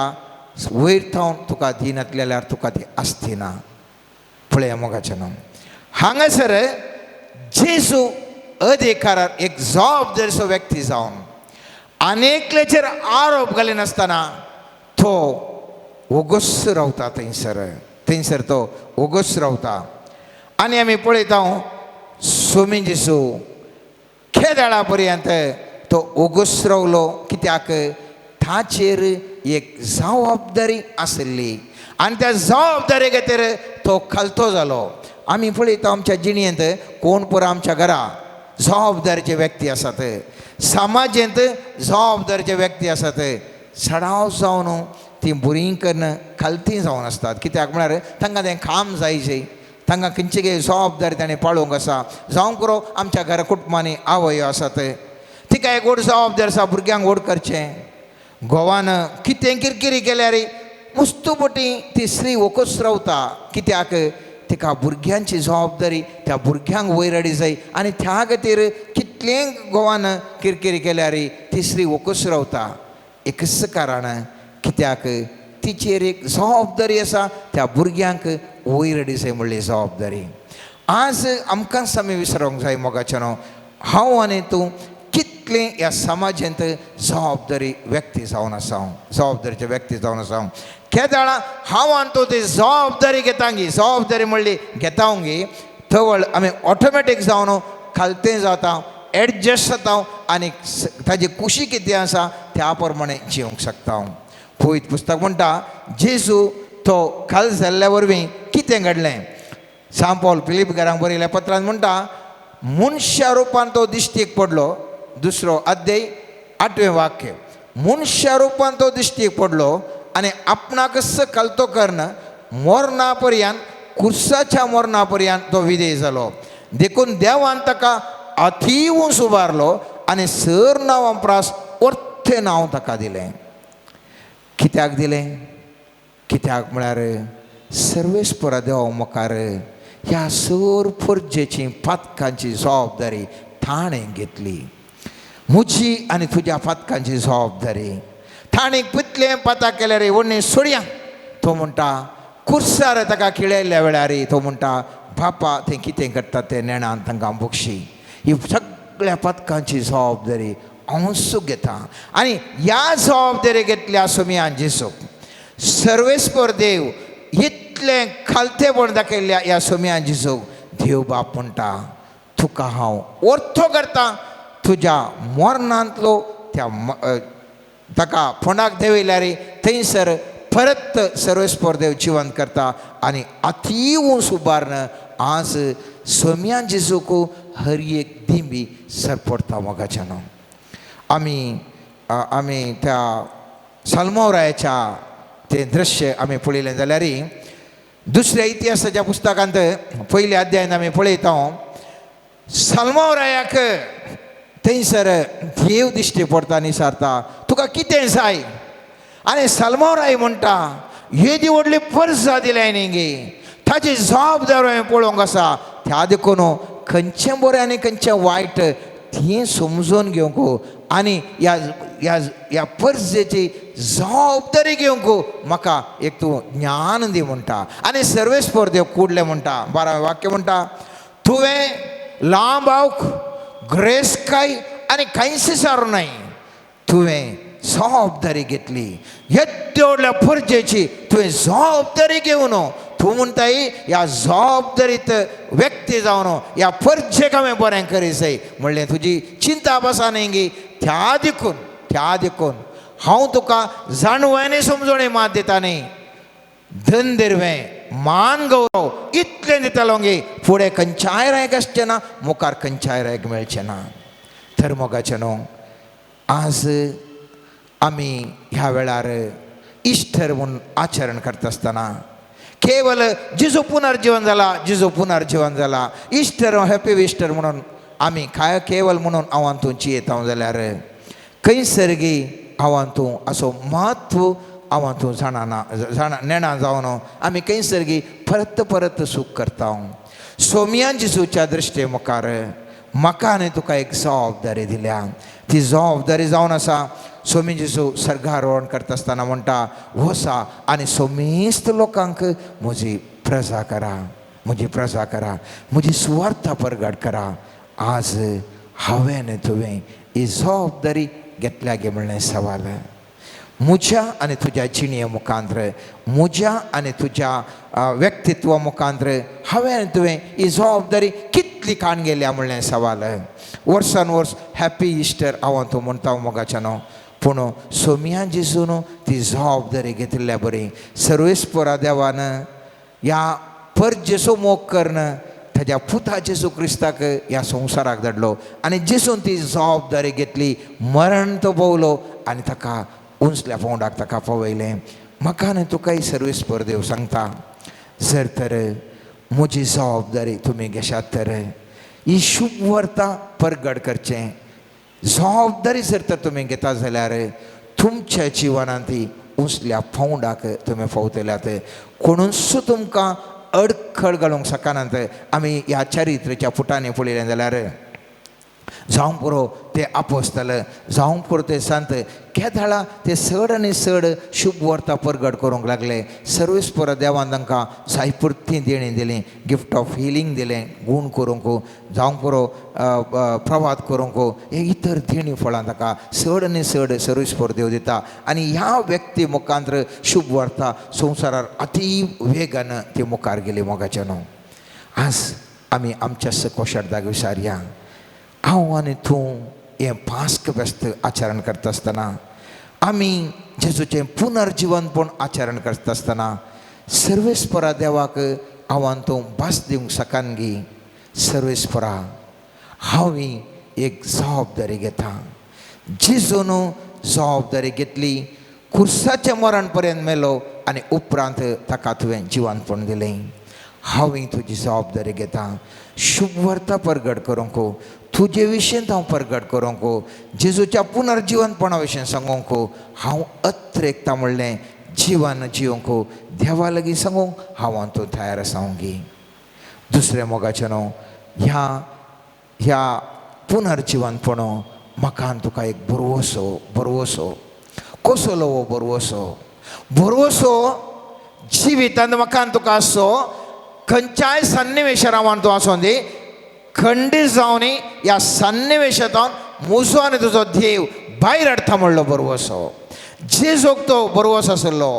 वयर थावन तुका दिनातले जाल्यार तुका ती आसती ना. पळया मोगाच्यान हांगासर जेजू अधिकारार एक जबाबदारसो व्यक्ती जावन अनेकल्याचेर आरोप घालिनासतना तो ओगोस रावता. थंयसर तो ओगोस रावता. आनी आमी पळयता स्वामी जेजू खेदाळा पर्यंत तो ओगोस रावलो कित्याक ताचेर एक जबाबदारी आसली आनी त्या जबाबदारी खातीर तो खालतो जालो. आमी पळयता आमच्या जिणेंत कोण पुरा आमच्या घरा जबाबदारीचे व्यक्ती आसात, समाजांत जबाबदारीचे व्यक्ती आसात. सडाव जावन ती बरी करून खालती जावन आसतात. कित्याक म्हळ्यार तांकां तें काम जायचें, तांकां खंयची जबाबदारी ताणें पाळोवंक आसा. जावं करो आमच्या घरा कुटुंबांनी आवयो आसात तिका एक व्हड जबाबदारी आसा भुरग्यांक व्हड करचें. घोवान कितें किरकिरी केल्यार मुस्तुपटी ती स्त्री वोकूच रावता कित्याक तिका भुरग्यांची जबाबदारी त्या भुरग्यांक वयर हाडी जाय आनी त्या खातीर कितलें घोवान किरकिरी केल्यार ती स्त्री वोकूच रावता. एकच कारण कित्याक तिचेर एक जबाबदारी आसा त्या भुरग्यांक वयर हाडी जाय म्हणली जबाबदारी. आज आमकांच आमी विसरूंक जाय मोगाच्यान हांव आनी तूं कितलें ह्या समाजांत जबाबदारी व्यक्ती जावन आसा, जबाबदारीचे व्यक्ती जावन आसा. केदाळा हांव आनी तूं ती जबाबदारी घेता गी, जबाबदारी म्हणली घेता गी थवळ आमी ऑटोमॅटीक जावन खालतें जाता, एडजस्ट जाता आनी ताजी खुशी कितें आसा त्या प्रमाणे जिवंक शकता. पळयत पुस्तक म्हणटा जेजू तो खाल जाल्ल्या वरवीं कितें घडलें. सान पौल फिलीप घरांक बरयल्या पत्रांत म्हणटा मनशा रुपान तो दिश्टीक पडलो. 2 अध्याय 8वें वाक्य. मनशा रुपान तो दिश्टीक पडलो आनी आपणाकच खालतो कर्ण मोरणा पर्यंत कुर्साच्या मोरणा पर्यंत तो विधेय जालो. देखून देवान ताका अतिवूंच उबारलो आनी सर नांवां प्रास अर्थे नांव ताका दिलें. कित्याक दिलें? कित्याक म्हळ्यार सर्वेस्परा देवा मुखार ह्या सर फर्जेची पातकांची जबाबदारी ताणें घेतली. म्हजी आनी तुज्या पातकांची जबाबदारी ताणें कितलें पाताक केल्यार व्हडलें सोडया. तो म्हणटा कुर्सार ताका खिळयल्ल्या वेळार तो म्हणटा बापा थंय कितें करता तें नेणान तांकां बक्षी. ही सगळ्या पातकांची जबाबदारी हांवूच घेता आनी ह्या जबाबदारी घेतल्या सोम्यान जेजू सर्वेस्पर देव इतलें खालतेपण दाखयल्ल्या ह्या सोम्यान जेजूक देव बाप म्हणटा तुका हांव ओर्थो करता. तुज्या मोरणांतलो त्या ताका फोंडाक देंवयल्यार थंयसर परत सर्वेस्पर देव जिवंत करता आनी अतिवूंच उबारण आज सोम्या जेजूको हर एक दिंबी सरपडटा मोगाच्यानो आमी त्या साल्मोरायाच्या ते दृश्य आमी पळयलें जाल्यार दुसऱ्या इतिहासाच्या पुस्तकांत पयल्या अध्यायान आमी पळयता साल्मोरायाक थंयसर देव दिश्टी पडटा आनी विचारता तुका कितें जाय आनी साल्मोराय म्हणटा येदी व्हडली परजा दिल्या न्ही ताची जबाबदारी हांवें पळोवंक आसा त्या देखून खंयचें बरें आनी खंयचें वायट तें समजून घेवंक आनी ह्या परजेची जबाबदारी घेवंक म्हाका एक तूं ज्ञान दी म्हणटा आनी सर्वेस्पर देव कुडलें म्हणटा 12वें वाक्य म्हणटा तुवें लांब आवक ग्रेस्काय आनी कांयच विचारूं न्हय तुवें जबाबदारी घेतली येद्या व्हडल्या परजेची तुवें जबाबदारी घेवन तूं म्हणटाय ह्या जबाबदारीत व्यक्ती जावन ह्या परजेक हांवें बरें करी जाय म्हणलें तुजी चिंता बसा न्ही गी त्या देखून हांव तुका जाणवयानी समजोणी मात दिता न्ही धन दिरवें मान गौरव इतलें दितालो गे फुडें खंयच्याय रायक आसचें ना मुखार खंयच्याय रायक मेळचें ना तर मोगाचें न्हू आज आमी ह्या वेळार इस्टर म्हणून आचरण करता आसतना केवल जिजू पुनर्जीवन जाला इस्टर हॅपी इस्टर म्हणून आमी काय केवल म्हणून हांव तूं जियेता जाल्यार खंयसर गी हांव तूं असो म्हत्व हांव तूं नेणा जावन आमी खंयसर गी परत सूख करता सोम्या जिजूच्या दृश्टे मुखार म्हाका आनी तुका एक जबाबदारी दिल्या ती जबाबदारी जावन आसा सोमी जेजू सर्गारोहण करता आसतना म्हणटा वसा आनी सोमेस्त लोकांक म्हजी प्रजा करा म्हजी सुवार्थ परगट करा आज हांवें तुवें ही जबाबदारी घेतल्या गे म्हणलें सवाल म्हज्या आनी तुज्या जिणे मुखांत्र म्हज्या आनी तुज्या व्यक्तित्वा मुखांत्र हांवें आनी तुवें ही जबाबदारी कितली काण गेल्या म्हणलें सवाल वर्सान वर्स हॅपी इस्टर हांव तूं म्हणटा मोगाच्या न्हू पूण सोम्या जेजून ती जबाबदारी घेतिल्ल्या बरी सर्वेस्परा देवान ह्या परजेचो मोग करन ताज्या पुता जेजू क्रिस्ताक ह्या संवसाराक धाडलो आनी जेजून ती जबाबदारी घेतली मरण तो भोवलो आनी ताका उंचल्या पोंडाक ताका पवयलें म्हाका आनी तुकाय सर्वेस्पर देव सांगता जर तर म्हजी जबाबदारी तुमी घेशात तर ही शुभ वार्ता परगट करचें जबाबदारी जर तर तुमी घेता जाल्यार तुमच्या जिवनांत ती उंचल्या पोंडाक तुमी पावतल्यात कोणूच तुमकां अडखळ घालूंक शकनात आमी ह्या चरित्रेच्या पुटांनी पळयलें जाल्यार जावं पुरो ते आपोस्तल जावं पुरो ते संत केदाळा ते चड आनी चड शुभ वार्ता परगट करूंक लागले सर्वेस्पर देवान तांकां जायपुरती देणी दिली गिफ्ट ऑफ हिलींग दिलें गूण करूंक जावं पुरो प्रवाद करूंक हे इतर देणी फळां ताका चड आनी चड सर्वेस्पर देव दिता आनी ह्या व्यक्ती मुखांत्र शुभ वार्ता संवसारार अती वेगान ती मुखार गेली मोगाच्या न्हू आज आमी आमच्या कोशरदाक विचारया हांव आनी तूं हें पास्क फेस्त आचरण करता आसतना आमी जेजूचें पुनर्जीवनपण आचरण करता आसतना सर्वेस्परा देवाक हांव आनी तूं भास दिवंक शकान गी सर्वेस्परा हांव ही एक जबाबदारी घेता जेजून जबाबदारी घेतली खुर्साचें मरण पर्यंत मेलो आनी उपरांत ताका तुवें जिवनपण दिलें हांव ही तुजी जबाबदारी घेता शुभ वार्ता परगट करूंक तुजे विशीं हांव परगट करूंक जेजूच्या पुनर्जीवनपणा विशीं सांगूंक हांव अत्रेकता म्हणलें जिवन जिवंक देवा लागीं सांगूंक हांव तूं तयार आसा गी दुसरें मोगाचें न्हू ह्या पुनर्जीवनपणो म्हाका तुका एक बरवसो कसलो हो बरवसो जिवितांत म्हाका तुका आसो खंयच्याय सन्निवेशार हांव तूं आसूं दी खंडीत जावन ह्या सन्निवेशांतून म्हजो आनी तुजो देव भायर हाडटा म्हणलो बरवसो जेजूक तो बरवसो आसलो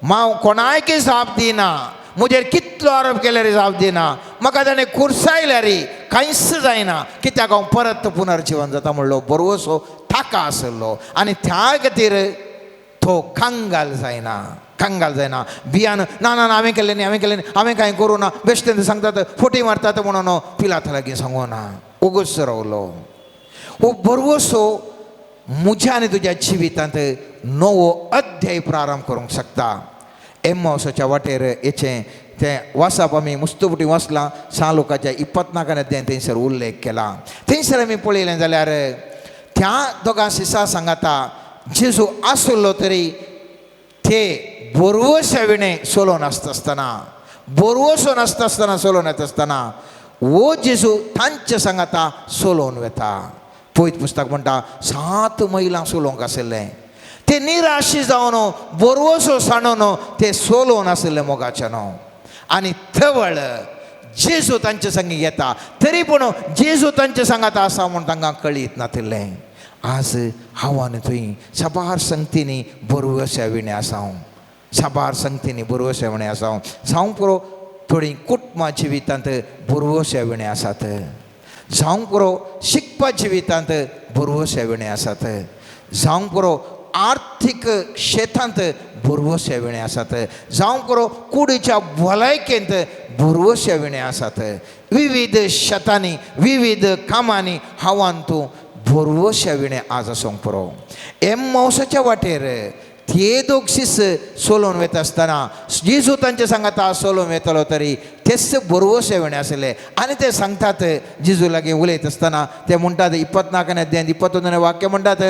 हांव कोणायकी जाप दिना म्हजेर कितलो आरोप केल्यार जाप दिना म्हाका ताणें कुर्सायल्यार कांयच जायना कित्याक हांव परत पुनर्जीवन जाता म्हणलो बरवसो ताका आसलो आनी त्या खातीर तो कांगाल जायना बियान ना हांवें केल्लें न्ही हांवें कांय करूं ना बेश्टें तें सांगतात फोटी मारतात म्हणून पिलाता लागीं सांगूना ओगूच रावलो हो बरवसो म्हज्या आनी तुज्या जिवितांत नवो अध्याय प्रारंभ करूंक शकता एम्मावसाच्या वाटेर हेचें तें वाचप आमी मुस्तुपटी वाचलां 6 लोकांच्या 24 अध्यायान थंयसर उल्लेख केला थंयसर आमी पळयलें जाल्यार त्या दोगां शिसा सांगाता जेजू आसलो तरी ते बरवश्या विणें सोलो नासतना बरवसो नासतना सोलोवन येता आसतना वो जेजू तांचे सांगाता सोलोवन वेता पळयत पुस्तक म्हणटा 7 मैलां सोलोवंक आशिल्लें ते निराशी जावन बरवसो सांडून ते सोलोवन आशिल्ले मोगाच्यान आनी थवळ जेजू तांचे संगी येता तरी पूण जेजू तांचे सांगात आसा म्हूण तांकां कळीत नाशिल्लें आज हांव आनी थंय साबार संगतींनी बरवश्या विणें आसां साबार संगतींनी बरवश्या विणें आसां जावं पुरो थोडीं कुटुंबां जिवितांत बरवश्या विणें आसात जावं पुरो शिकपा जिवितांत बरवश्या विणें आसात जावं पुरो आर्थीक क्षेत्रांत बरवश्या विणें आसात जावं पुरो कुडीच्या भलायकेंत बरवश्या विणें आसात विविध शेतांनी विविध कामांनी हांवान तूं बरवश्या विणें आज आसूंक पुरो एम्मावसाच्या वाटेर ते दोग शिस सोलोवन वता आसतना जेजू तांचे सांगाता सोलोवन वेतलो तरी तेच बरवश्या विणें आशिल्ले आनी ते सांगतात जेजू लागीं उलयत आसतना ते म्हणटात 24 अध्यायान 21 वाक्य म्हणटात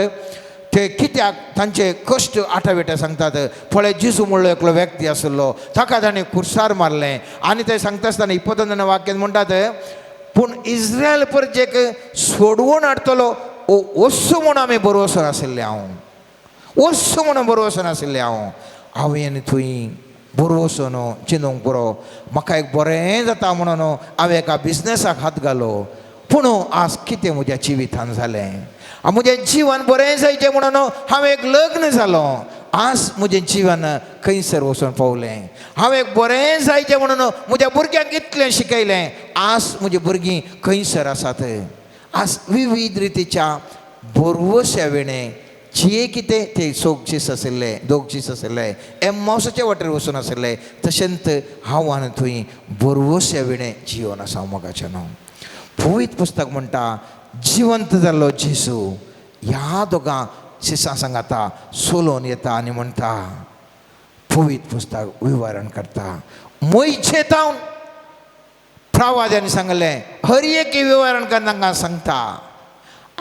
ते कित्याक तांचे कश्ट आठावेटे सांगतात पळय जेजू म्हणलो एकलो व्यक्ती आसलो ताका ताणें खुर्सार मारलें आनी ते सांगता आसतना 21 वाक्यान म्हणटात पूण इस्रायल परजेक सोडवून हाडटलो वस्सो म्हूण आमी बरवसो नाशिल्ले वस्सो म्हणून बरवसो नाशिल्लें हांवें थंय बरवसो न्हू चिंतूंक पुरो म्हाका एक बरें जाता म्हणून हांवें एका बिजनेसाक हात घालो पूण आज कितें म्हज्या जिवितांत जालें म्हजें जिवन बरें जायचें म्हणून हांवें एक लग्न जालो आज म्हजें जिवन खंयसर वचून पावलें हांवें एक बरें जायचें म्हणून म्हज्या भुरग्यांक इतलें शिकयलें आज म्हजीं भुरगीं खंयसर आसात आज विविध रितीच्या बरवश्या विणें जे कितें ते सोगचीस आशिल्ले दोगचीस आशिल्ले एम्मावसाच्या वाटेर वचून आशिल्ले तशेंच हांव आनी थंय बरवश्या विणें जिवन आसा मोगाचें न्हू पवित्र पुस्तक म्हणटा जिवंत जाल्लो जेजू ह्या दोगां शिसां सांगाता सोलोवन येता आनी म्हणटा पवित्र पुस्तक विवरण करता मोयचे तावन प्रवाद्यांनी सांगलें हर एक विवरण करन तांकां सांगता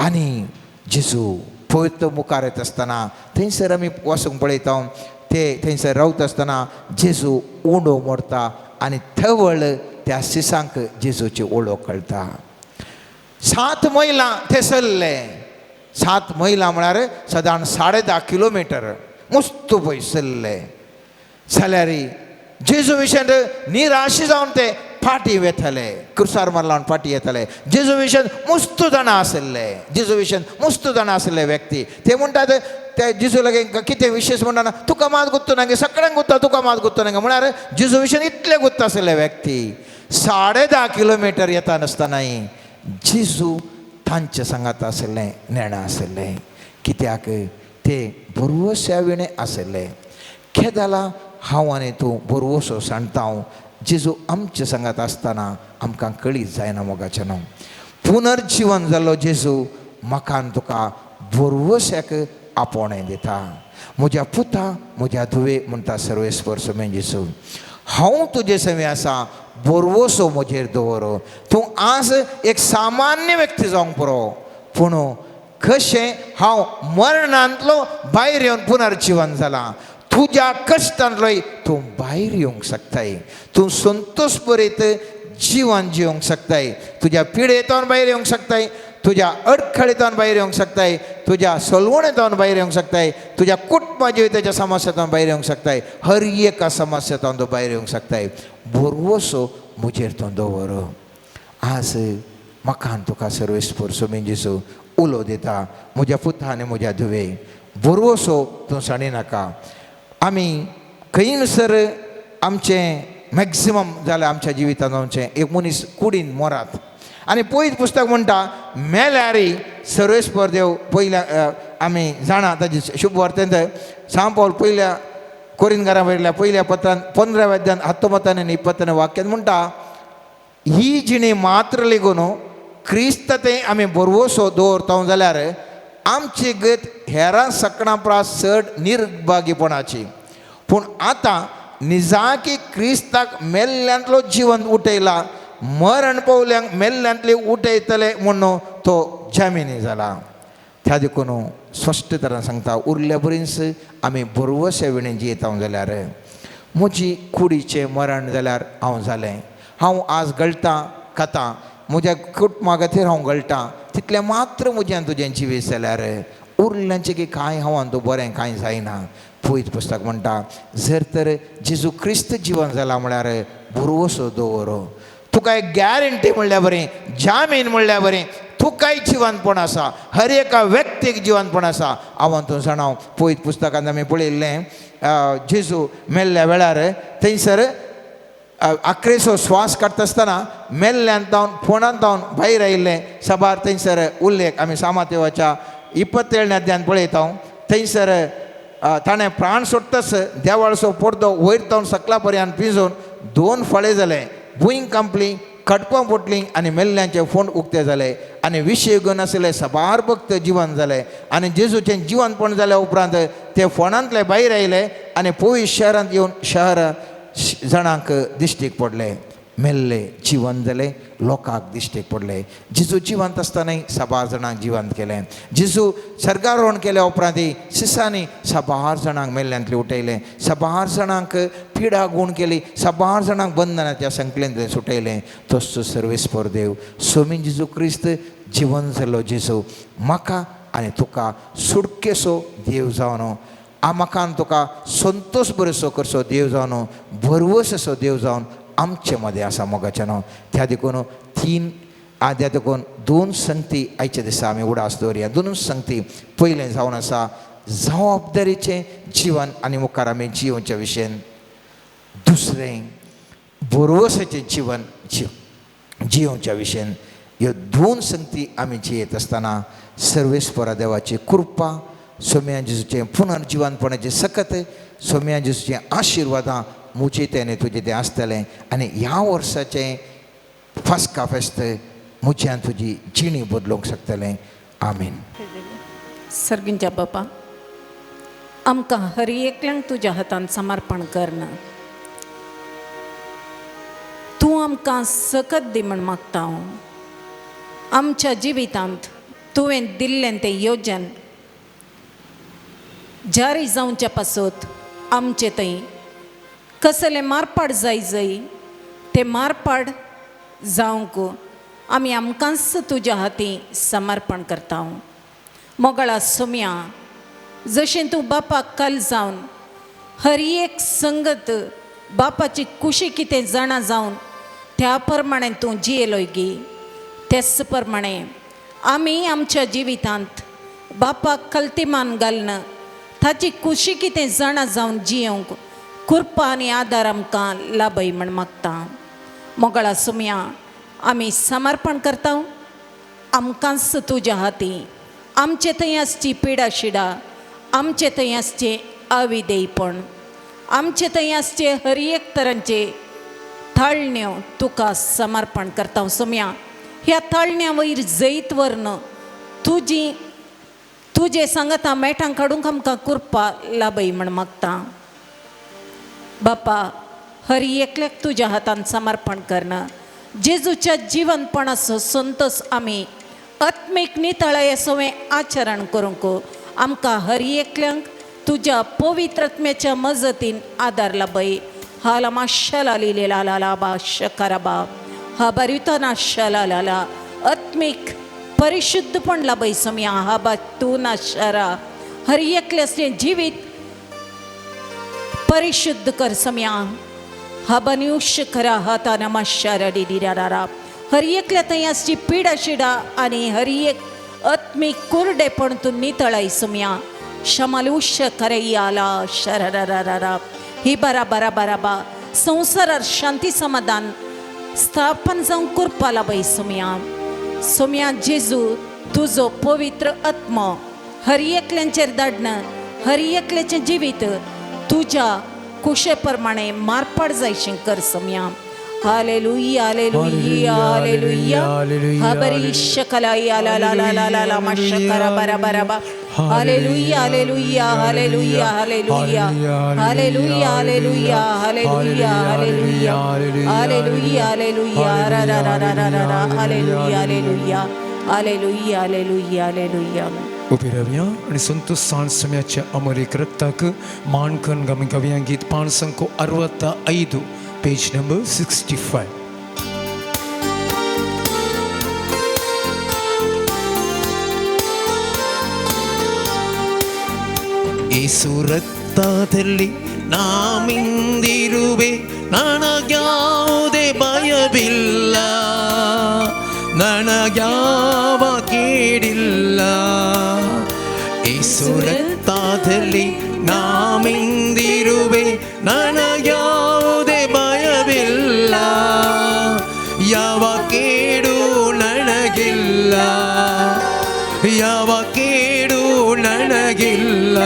आनी जेजू पवित्र मुखार येता आसतना थंयसर आमी वचूंक पळयता ते थंयसर रावता आसतना जेजू उंडो मोडटा आनी थवळ त्या शिसांक जेजूची वळख कळटा 7 मैलां ते सरले 7 मैलां म्हळ्यार सादारण 10.5 किलोमिटर मस्त पयस सरले जाल्यार जेजू विशयान निराशी जावन ते फाटी वेतले कुर्सार मारला फाटी येतले जेजू विशयान मस्त जाणां आशिल्ले जेजू विशयान मस्त जाणां आशिल्ले व्यक्ती ते म्हणटात ते जेजू लागीं कितें विशेश म्हणटा तुका मात गुत्तो नागे सगळ्यांक गुत्ता तुका मात गुत्तो नागे म्हळ्यार जेजू विशयान इतले गुत्त आशिल्ले व्यक्ती 10.5 किलोमिटर येता नासतनाय जेजू तांचे सांगात आशिल्लें नेणा आशिल्लें कित्याक ते बरवश्या विणें आशिल्ले कितें जालां हांव आनी तूं बरवसो सांडटा जेजू आमचे सांगात आसतना आमकां कळीत जायना मोगाचें न्हू पुनर्जीवन जाल्लो जेजू म्हाका आनी तुका बरवश्याक आपोवणें दिता म्हज्या पुता म्हज्या धुवे म्हणटा सर्वेस्वर सुमेन जेजू हांव तुजे सवी आसा बरवसो म्हजेर दवर तूं आज एक सामान्य व्यक्ती जावंक पुरो पूण कशें हांव मरणांतलो भायर येवन पुनर्जीवन जालां तुज्या कश्टांतलोय तूं भायर येवंक शकताय तूं संतोश भरीत जिवन जिवंक शकताय तुज्या पिडेंतल्यान भायर येवंक शकताय तुज्या अडखळींतल्यान भायर येवंक शकताय तुज्या सलवणेंतल्यान भायर येवंक शकताय तुज्या कुटुंबा जिविताच्या समस्यांतल्यान भायर येवंक शकताय हर एका समस्यांतल्यान तूं भायर येवंक शकताय बरवसो म्हजेर तूं दवर आज म्हाका आनी तुका सर्वेस्वर सुमेन जेजू उलो दिता म्हज्या पुता आनी म्हज्या धुवे बरवसो तूं साणिनाका आमी खंयसर आमचें मॅक्सिमम जालें आमच्या जिवितांत आमचें एक मनीस कुडीन मरात आनी पयलीं पुस्तक म्हणटा मेल्यार सर्वेस्वर देव पयल्या आम्ही जाणा ताची शुभ वर्तेंत सांग पावल पहिल्या कोरिंदकारां वयल्या पहिल्या पत्रान 15व्या अध्यायान 19 आनी 20 वाक्यान म्हणटा ही जिणी मात्र लेगून क्रिस्त ते आमी बरवसो दवरता जाल्यार आमची गत हेरां सकणां प्रास चड निर्भागीपणाची पूण आतां निजाकी क्रिस्ताक मेल्ल्यांतलो जिवंत उठयला मरण पावल्यांक मेल्ल्यांतले उठयतले म्हणून तो जामिनी जाला त्या देखून स्पश्ट तरान सांगता उरल्या बरींच आमी बरवसे विणें जियेता जाल्यार म्हजी कुडीचें मरण जाल्यार हांव जालें हांव आज गळटां खातां म्हज्या कुटुंबा खातीर हांव गळटां तितलें मात्र म्हज्यान तुजें जिवीत जाल्यार उरल्यांचें की कांय हांवान तूं बरें कांय जायना पळयत पुस्तक म्हणटा जर तर जेजू क्रिस्त जिवन जाला म्हळ्यार बरवसो दवर तुका एक गॅरंटी म्हणल्यार बरें जामीन म्हणल्यार बरें तुकाय जिवंतपण आसा हर एका व्यक्तीक जिवंतपण आसा हांव तूं जाणाव पळयत पुस्तकांत आमी पळयल्लें जेजू मेल्ल्या वेळार थंयसर आखरेचो स्वास काडटा आसतना मेल्ल्यान तावन फोंडान तावन भायर आयिल्लें सभार थंयसर उल्लेख आमी सामातेवाच्या 27 अध्यायान पळयता थंयसर ताणें प्राण सोडटस देवाळचो पडदो वयर तावन सकला पर्यंत पिंजून 2 फळे जाले भुंय कंपली खडपां फुटलीं आनी मेल्ल्यांचे फोंड उक्ते जाले आनी विशय घेवन आशिल्ले सबार भक्त जिवंत जाले आनी जेजूचें जिवंतपण जाल्या उपरांत ते फोंडांतले भायर आयले आनी पवित्र शहरांत येवन शहर जाणांक दिश्टीक पडले मेल्ले जिवंत जाले लोकांक दिश्टीक पडले जेजू जिवंत आसतनाय साबार जाणांक जिवंत केलें जेजू सर्गारोहण केल्या उपरांत सिसांनी साबार जाणांक मेल्ल्यांतले उठयलें साबार जाणांक पिडा गूण केली साबार जाणांक बंधनाच्या संकलेंत सुटयलें तसो सर्वेस्पर देव सोमीन जेजू क्रिस्त जिवंत जाल्लो जेजू म्हाका आनी तुका सुटकेसो देव जावन म्हाकान तुका संतोश बरेसो करचो देव जावन भरवस असो देव जावन आमचे मध्ये आसा मोगाच्यान त्या देखून 3 आद्या देखून 2 संगती आयच्या दिसा आमी उडास दवरया 2 संगती पयलें जावन आसा जबाबदारीचें जिवन आनी मुखार आमी जिवोवच्या विशयेन दुसरें भरवसेचें जिवन जिवोवच्या विशयेन ह्यो 2 संगती आमी जियेत आसतना सर्वेस्परा देवाची कृपा सोम्या जेजूचें पुनर्जिवनपणाचें सकत सोम्या जेजूचें आशिर्वादां मुजे तेने तुजें तें आसतलें आनी ह्या वर्साचें फास्का फेस्त मुज्यान तुजी जिणी बदलूंक शकतलें आमीन सर्गींच्या बापा आमकां हर एकल्यांक तुज्या हातान समर्पण करना तूं आमकां सकत दी म्हण मागता हांव आमच्या जिवितांत तुवें दिल्लें तें योजन जारी जावच्या पासत आमचे थंय कसले मारपाड जाय ते मारपाड जावंक आमी आमकांच तुज्या हाती समर्पण करता मोगळा सोम्या जशें तूं बापाक काल जावन हर एक संगत बापाची खुशी कितें जाणा जावन त्या प्रमाणे तूं जियेलोय गी तेच प्रमाणे आमी आमच्या जिवितांत बापाक कल्तिमान घालना ताची खुशी कितें जाणा जावन जियोंक कृपा आनी आदार आमकां लाभय म्हण मागता मोगळा सोम्या आमी समर्पण करता आमकांच तुज्या हाती आमचे थंय आसची पिडा शिडा आमचे थंय आसचें अविधेयपण आमचे थंय आसचे हर एक तरांचे थाळण्यो तुका समर्पण करता सोम्या ह्या थाळण्या वयर जैत व्हरन तुजे सांगता मेठां काडूंक आमकां कृपा लाभय म्हण मागता बापा हर एकल्याक तुज्या हातान समर्पण करना जेजूच्या जिवंतपणाचो संतोश आमी आत्मीक नितळय सोवें आचरण करूंक आमकां हर एकल्यांक तुज्या पवित्र आत्म्याच्या मजतीन आदार लाभय हालमा शला लिलेला लाला बा शकराबा हा बरितना शला लाला आत्मीक परिशुद्धपण लाभय सोम्या हा बा तू ना शरा हर एकल्याचें जिवीत परिशुद्ध कर सोम्या हा बन्युष्य खरा हाता नमशारा डिडिरारा हर एकल्या थंय आसची पिडा शिडा आनी हर एक आत्मीक कुरडेपण तूं नितळय सोम्या शमलुष्य करयाला शरररररा ही बरा बरा बरा बा संसारार शांती समाधान स्थापन जावं कृपा लाभय सोम्या सोम्या जेजू तुजो पवित्र आत्मा हर एकल्यांचेर धाडणं हर एकल्याचें जिवीत तुज्या कुशेप्रमाणे मारपाड जायशें कर सम्या हालेलुया हालेलुया हालेलुया हबरी शकलाया ला ला ला ला ला ला मशकरा बरा बरा बा हालेलुया हालेलुया हालेलुया हालेलुया हालेलुया हालेलुया हालेलुया हालेलुया हालेलुया हालेलुया रा रा रा रा रा रा हालेलुया हालेलुया हालेलुया हालेलुया हालेलुया उभी राहूया आणि संतोष सांज समयाच्या अमोलिक रक्ताक मानकन गमी गव्या गीत पान संको 65 पेज नंबर 65. ಯೇಸು ರಕ್ತದಲ್ಲಿ ನಾಮಿಂದಿರುವೆ ನನಗ್ಯಾವುದೇ ಭಯವಿಲ್ಲ ನನಗ್ಯಾವ ಕೇಡಿಲ್ಲ ಯೇಸು ರಕ್ತದಲ್ಲಿ ನಾಮಿಂದಿರುವೆ ನನಗ್ಯಾವುದೇ ಭಯವಿಲ್ಲ ಯಾವ ಕೇಡು ನನಗಿಲ್ಲ ಯಾವ ಕೇಡು ನನಗಿಲ್ಲ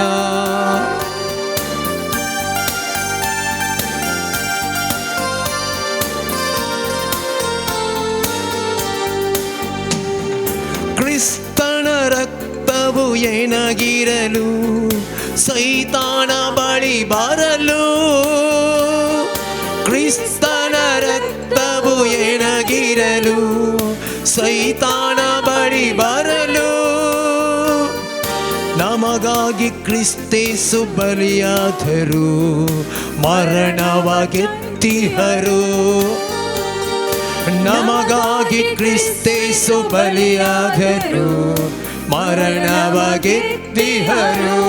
ಕ್ರಿಸ್ತನ ರಕ್ತವು ಏನಾಗಿರಲು ಸೈತಾನ ಬಳಿ ಬರಲು ಕ್ರಿಸ್ತನ ರಕ್ತವು ಏನಾಗಿರಲು ಸೈತಾನ ಬಳಿ ಬರಲು ನಮಗಾಗಿ ಕ್ರಿಸ್ತೇಸು ಬಲಿಯಾದರು ಮರಣವ ಗೆದ್ದಿಹರು ನಮಗಾಗಿ ಕ್ರಿಸ್ತೇಸು ಬಲಿಯಾದರು ಮರಣವ ಗೆದ್ದಿಹರು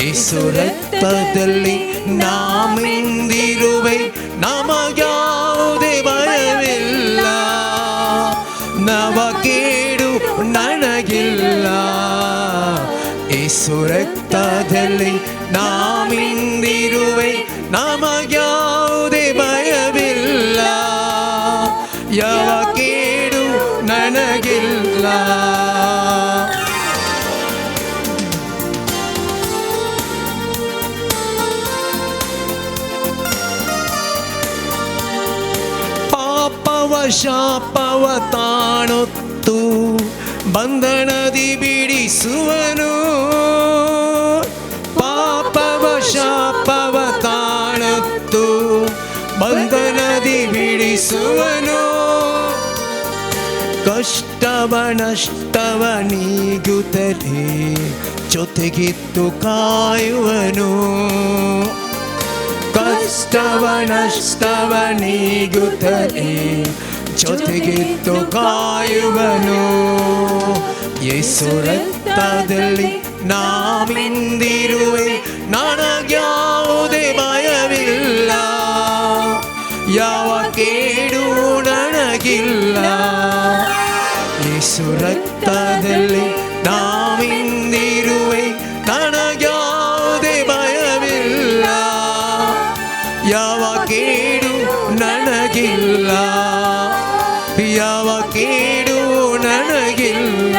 ಯೇಸು ರಕ್ತದಲ್ಲಿ ನಾಮಿಂದಿರುವೆ ನಮಗ್ಯಾವುದೇ ಭಯವಿಲ್ಲ ನವ ಕೇಡು ನನಗಿಲ್ಲ ಯೇಸು ರಕ್ತದಲ್ಲಿ ನಾಮಿಂದಿರುವೆ ನಮಗ್ಯಾವುದೇ ಭಯವಿಲ್ಲ ಯಾವ ಕೇಡು ನನಗಿಲ್ಲ ಪಾಪವ ಶಾಪವ ತಾಣೊತ್ತು ಬಂಧನದಿ ಬಿಡಿಸುವನು ಪಾಪವ ಶಾಪವ ತಾಣೊತ್ತು ಬಂಧನದಿ ಬಿಡಿಸುವನು ಕಷ್ಟವ ನಷ್ಟವ ನೀಗುತ್ತಲೇ ಜೊತೆಗಿತ್ತು ಕಾಯುವನು ಕಷ್ಟವ ನಷ್ಟವ ನೀಗುತ್ತಲೇ ಜೊತೆಗಿತ್ತು ಕಾಯುವನು ಯೇಸು ರಕ್ತದಲ್ಲಿ ನಾಮಿಂದಿರುವೆ ನನಗ್ಯಾವುದೇ ಭಯವಿಲ್ಲ ಯಾವ ಕೇಡು ನನಗಿಲ್ಲ ಯೇಸು ರಕ್ತದಲ್ಲಿ ನಾಮಿಂದಿರುವೆ ನನಗ್ಯಾವುದೇ ಭಯವಿಲ್ಲ ಯಾವ ಕೇಡು ನನಗಿಲ್ಲ ಯಾವ ಕೇಡು ನನಗಿಲ್ಲ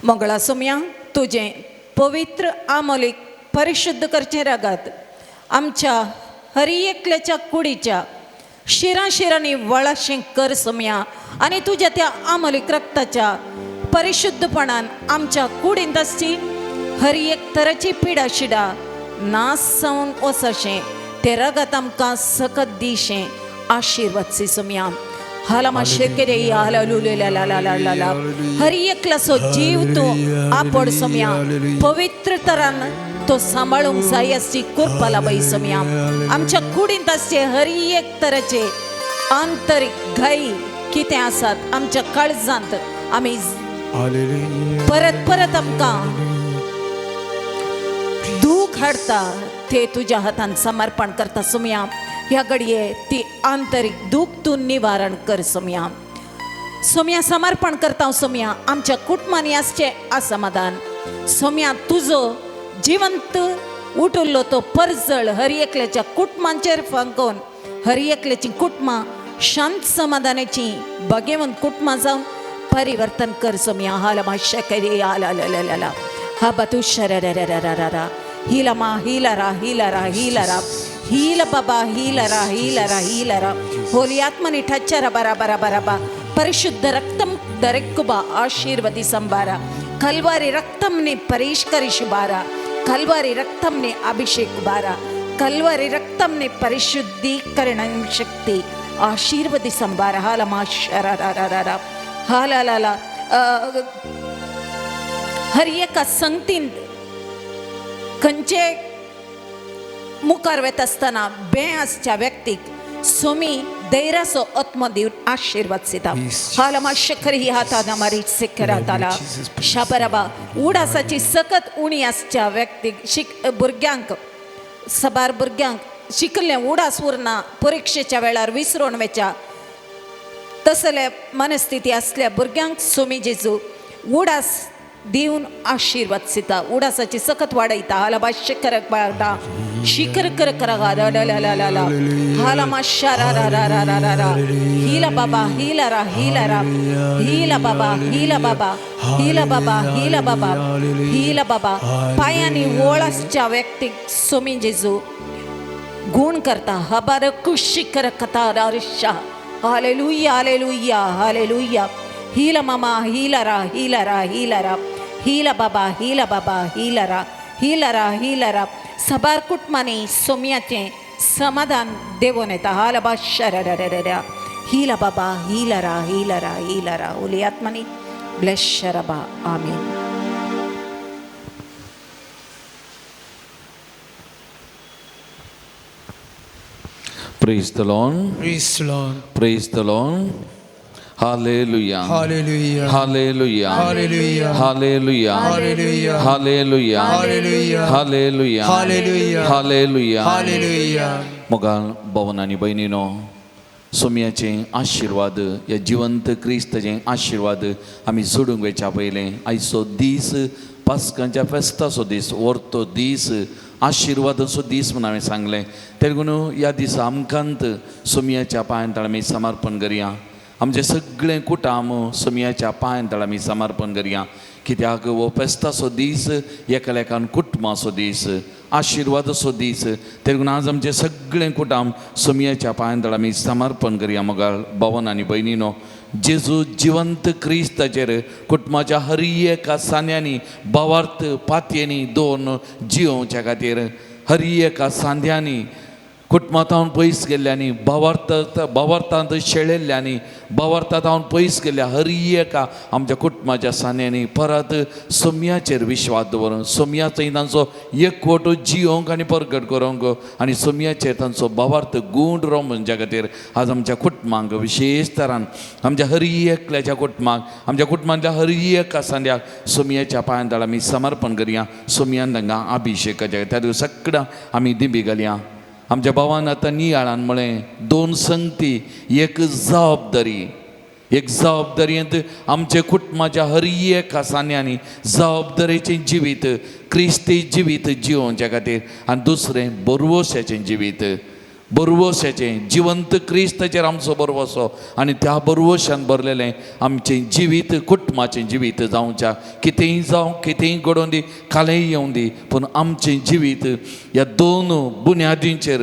मंगळा सोम्या तुझे पवित्र आमोलीक परिशुद्ध करचे रागात आमच्या हर एकल्याच्या कुडीच्या शिरांनी वळाशें कर सोम्या आनी तुझ्या त्या आमोलीक रक्ताच्या परिशुद्धपणान आमच्या कुडींत आसची हर एक तराची पिडा शिडा नास जावन वचशें ते रगत आमकां सकत दिशें आशिर्वादसी सोम्या हालामा शेकेरे हालेलुया हर एकला सो जीव तो आपड सोम्या पवित्र तरान तो सांबाळूंक जाय आसची कुरपाला बाई सोम्या आमच्या कुडींत आसचे हर एक तराचे आंतरीक घाई कितें आसात आमच्या काळजांत आमी परत परत आमकां दूख हाडटा ते तुज्या हातान समर्पण करता सोम्या ह्या घडये ती आंतरीक दूख तूं निवारण कर सोम्या सोम्या समर्पण करता सोम्या आमच्या कुटुंबांनी आसचे असमाधान सोम्या तुजो जिवंत उठुल्लो तो परजळ हर एकल्याच्या कुटुंबांचेर फांकोवन हर एकल्याची कुटुंबां शांत समाधानाची बघेवन कुटुंबा जाऊन परिवर्तन कर सोमी हाला माश्या करी आला ला हा बतू शरररररररा हीलमा हीलरा हीलरा हीलरा हील बाबा हीलरा हीलरा हीलरा होली आत्मनि ठच्चर बरा बरा बरा बा పరిశుద్ధ రక్తం దరెక్కుబా ఆశీర్వది సంబారా కల్వారి రక్తంని పరిష్కరిషు బారా కల్వారి రక్తంని అభిషేక్ బారా కల్వారి రక్తంని పరిశుద్ధీకరణ శక్తి ఆశీర్వది సంబార హాలమా శరరరరర హాలలాల हर एका संगतीन खंयचे मुखार वता आसतना बे आसच्या व्यक्तीक सोमी धैर्याचो आत्मो दिवन आशीर्वाद दिता हालमा शकर ही हाताना मारी सेकराताला शाबराबा उडासाची सकत उणी आसच्या व्यक्तीक भुरग्यांक सबार भुरग्यांक शिकले उडास उरना परीक्षेच्या वेळार विसरून वेच्या तसले मनस्थिती असल्या भुरग्यांक सोमी जेजू उडास दिवन आशीर्वाद दिता उडासाची सकत वाडयता हालबा शिखर वाडा शिखर कर करा ला हालमा शारारारारारारा हीला बाबा हीलारा हीलारा हीला बाबा हीला बाबा हीला बाबा हीला बाबा हीला बाबा पायांनी ओळासच्या व्यक्तीक सोमी जेजू गुण करता हबार कुशिकर कथा रारिशा हालेलुया हालेलुया हालेलुया हीला मामा हीलरा हीलरा हीलरा हीला बाबा हीला बाबा हीलरा हीलरा हीलरा सबार कुटुंबाने सोम्याचे समाधान देवून येता हालबा शरररररा हीला बाबा हीलरा हीलरा हीलरा ओली आत्मानी ब्लेस शरबा आमीन. Praise the Lord. Praise the Lord. Praise the Lord. Hallelujah. Hallelujah. Hallelujah. Hallelujah. Hallelujah. Hallelujah. Hallelujah. Hallelujah. Hallelujah. Hallelujah. Hallelujah. Hallelujah. मोगाळ भावन आनी भयणीनो सोम्याचे आशीर्वाद या जिवंत क्रिस्ताचे आशीर्वाद आमी सोडूंक वयच्या पयलें आयचो दीस पास्कांच्या फेस्ताचो दीस व्हरतो दीस आशीर्वादाचो दीस म्हणून हांवें सांगलें ते लागून ह्या दिसा आमकांत सोम्याच्या पांयां आमी समर्पण करया आमचे सगळे कुटाम सोम्याच्या पांयां आमी समर्पण करया कित्याक हो फेस्ताचो दीस एका लेखान कुटुंबाचो दीस आशीर्वादाचो दीस ते लागून आज आमचे सगळे कुटाम सोम्याच्या पांयां आमी समर्पण करया मोगाळ भावन आनी भयणीनो जेजू जिवंत क्रिस्ताचेर कुटुंबाच्या हर एका सांद्यांनी भावार्थ पातयेंनी दोन जियोवच्या खातीर हर एका सांद्यांनी कुटुंबांतावन पयस गेल्ल्यांनी भावार्थांत शेळिल्ल्यांनी भावार्थांतावन पयस गेल्ल्या हर एका आमच्या कुटुंबाच्या सांद्यांनी परत सोम्याचेर विश्वास दवरून सोम्याचो तांचो एकवट जियोंक आनी परगट करूंक आनी सोम्याचेर तांचो भावार्थ गूण रोवंक म्हणजे खातीर आज आमच्या कुटुंबांक विशेश तरान आमच्या हर एकल्याच्या कुटुंबाक आमच्या कुटुंबांतल्या हर एका सांद्याक सोम्याच्या पांयां आमी समर्पण करया सोम्यान तांकां अभिशेकाच्या त्या दिवसा सगळ्यां आमी दिबी घालया आमच्या भावान आतां नियाळान म्हळें दोन संगती एक जबाबदारियेंत आमचे कुटुंबाच्या हर एका सांद्यांनी जबाबदारेचें जिवीत क्रिस्ती जिवीत जियोवच्या खातीर आनी दुसरें बरवोशाचें जिवीत बरवोशाचें जिवंत क्रिस्ताचेर आमचो बरवोसो आनी त्या बरवोशान भरलेलें आमचें जिवीत कुटुंबाचें जिवीत जावच्या कितेंय जावं कितेंय घडोवन दी कालेंय येवं दी पूण आमचें जिवीत ह्या दोन बुन्यादींचेर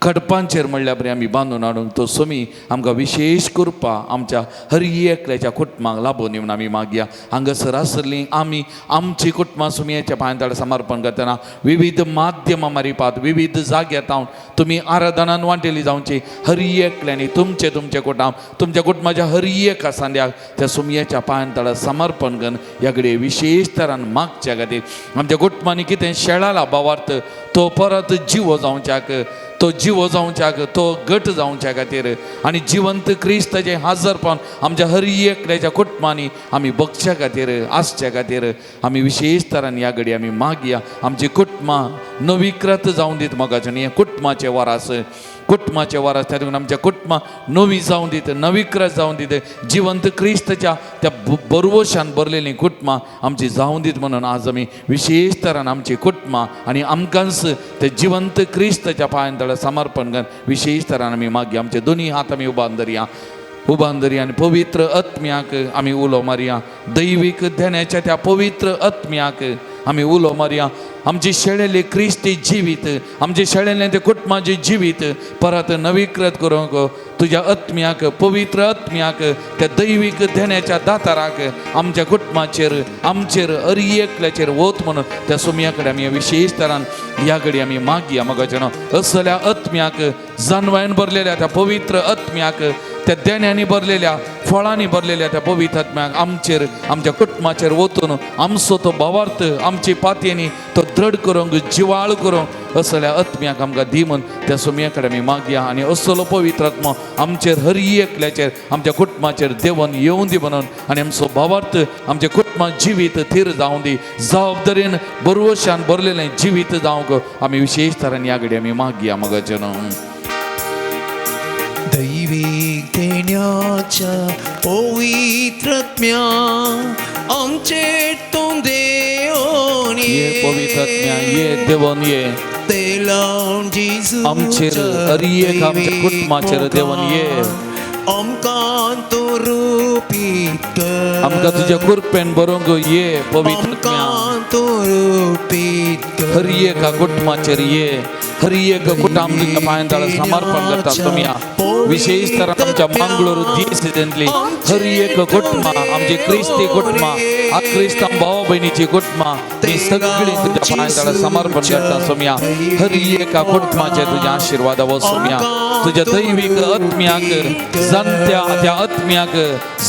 खडपांचेर म्हणल्या बरें आमी बांदून हाडूंक तो सोमी आमकां विशेश कृपा आमच्या हर एकल्याच्या कुटुंबाक लाभून दिवन आमी मागया हांगासर आसली आमी आमची कुटुंबां सोमयाच्या पांयां समर्पण करतना विविध माध्यमां मारिपात विविध जाग्यार हांव तुमी आराधनान वांटेली जावची हर एकल्यानी तुमचे कुटुंब तुमच्या कुटुंबाच्या हर एका सांद्याक त्या सोमयाच्या पांयां समर्पण करून ह्या घडये विशेष तरान मागच्या खातीर आमच्या कुटुंबांनी कितें शेळाला भावार्थ तो परत जिवो जावच्याक तो जिवो जावच्याक तो गट जावच्या खातीर आनी जिवंत क्रिस्ताचें हाजरपण आमच्या हर एकल्याच्या कुटुंबांनी आमी बगच्या खातीर आसच्या खातीर आमी विशेश तरान ह्या घडये आमी मागया आमची कुटुंबां नवीकृत जावं दीत मोगाचें ह्या कुटुंबाचें वरास कुटुंबाचे वारस त्या देखून आमच्या कुटुंबा नवी जावं दीत नवीकृत जावं दीत जिवंत क्रिस्तच्या त्या बरवशान भरलेली कुटुंबा आमची जावं दीत म्हणून आज आमी विशेष तरान आमची कुटुंबा आनी आमकांच ते जिवंत क्रिस्तच्या पांयां तळा समर्पण करून विशेष तरान आमी मागया आमचे दोनी हात आमी उबारून धरया आनी पवित्र आत्म्याक आमी उलो मारया दैवीक ध्यानाच्या त्या पवित्र आत्म्याक आमी उलो मारया आमचे शेळेले क्रिस्ती जिवीत आमचे शेळेले ते कुटुंबाचे जिवीत परत नवीकृत करूंक तुझ्या आत्म्याक पवित्र आत्म्याक त्या दैवीक ध्यानाच्या दाताराक आमच्या कुटुंबाचेर आमचेर एकल्याचेर वोत म्हणून त्या सुमया कडेन आमी विशेष तरान ह्या घडी आमी मागया मगाच्यान असल्या आत्म्याक जानवायन भरलेल्या त्या पवित्र आत्म्याक त्या देण्यांनी भरलेल्या फळांनी भरलेल्या त्या पवित्र आत्म्याक आमचेर आमच्या कुटुंबाचेर वतून आमचो तो भावार्थ आमची पातयेनी तो दृढ करूंक जिवाळ करूंक असल्या आत्म्याक आमकां दी म्हूण त्या सुमया कडेन आमी मागया आनी असलो पवित्र आत्मा आमचेर हर एकल्याचेर आमच्या कुटुंबाचेर देवन येवं दी म्हणून आनी आमचो भावार्थ आमच्या कुटुंबात जिवीत थीर जावं दी जबाबदारेन बरवशान भरलेलें जिवीत जावंक आमी विशेष तरान ह्या घडी आमी मागया मगाच्यान दैवीक देण्याच्या पवित्रत्म्या आमचेर तूं देवोन ये पवित्र आत्म्या ये देवन ये ते लावन जेजू आमचेर हर एक आमच्या कुटुंबाचेर देवन ये आमकां तूं रूपीत कर आमकां तुज्या कृपेन बरोवंक ये पवित्र आत्म्या आमकां तूं रूपीत कर हर एका कुटुंबाचेर ये हर एक कुटुंब तुज्या पांयां तळा समर्पण करता तुमया विशेष तरान आमच्या मंगळूर दिसतली हर एक कुटुंबा आमची क्रिस्ती कुटुंबा आ क्रिस्तांव भाव भयणीची कुटुंबा ती सगळी तुज्या पांयां तळा समर्पण करता सोम्या हर एका कुटुंबाचेर तुज्या आशिर्वाद वो सोम्या तुज्या दैवीक आत्म्याक जाणत्या त्या आत्म्याक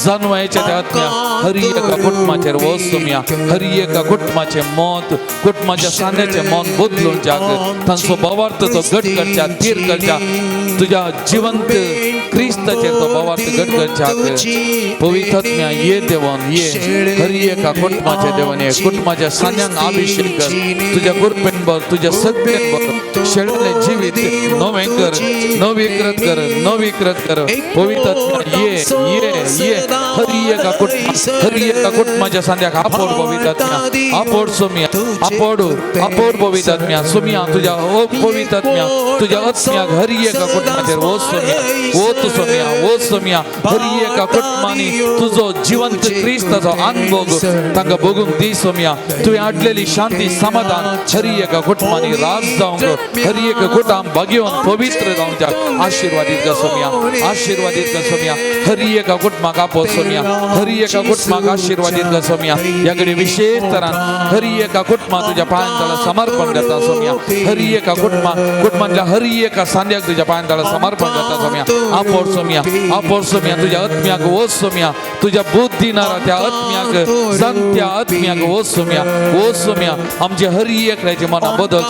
जानवायच्या त्या आत्म्याक हर एका कुटुंबाचेर वो सोम्या हर एका कुटुंबाचे मत कुटुंबाच्या सांध्याचे मन बदलून जाक तांचो भावार्थ तो घट करच्या थीर करच्या तुझ्या जिवंत क्रिस्ताचेर तो भावार्थ घट करच्याक पवित्र आत्म्या ये देवन ये हर एका कुटुंबाचे देवन ये कुटुंबाच्या सांध्यांक अभिषेक कर तुझ्या कृपेन भर तुझ्या सत्तेन भर शेळले जिवीत नवें कर नवीकृत कर पवित्र आत्म्या ये हर एका कुटुंबाच्या सांध्याक आपोड पवित्र आत्म्या आपोड सोम्या आपोड पवित्र आत्म्या सोम्या तुझ्या ओ पवित्र आत्म्या तुझ्या आत्म्याक हर एका कुटुंबाचेर वो सोम्या हर एका कुटुंबांनी तुझो जिवंत क्रिस्ताचो अनुभव तांकां भोगूंक दी सोम्या तुवें हाडलेली शांती समाधान हर एका कुटुंबांनी राज जावंक हर एक कुटुंब भाग्यवान पवित्र जावंक आशीर्वादीत कर सोम्या हर एका कुटुंबाक आपो सोम्या हर एका कुटुंबाक आशीर्वादीत कर सोम्या ह्या घडी विशेष तरान हर एका कुटुंबाक तुज्या पांयां तळा समर्पण करता सोम्या हर एका कुटुंबांतल्या हर एका सांध्याक तुज्या पांयां तळा समर्पण करता सोम्या आपोड सोम्या तुज्या आत्म्याक वच सोम्या तुज्या बुद्धीनारा त्या आत्म्याक जाणत्या आत्म्याक वच सोम्या आमचे हर एकल्याचे मना बदल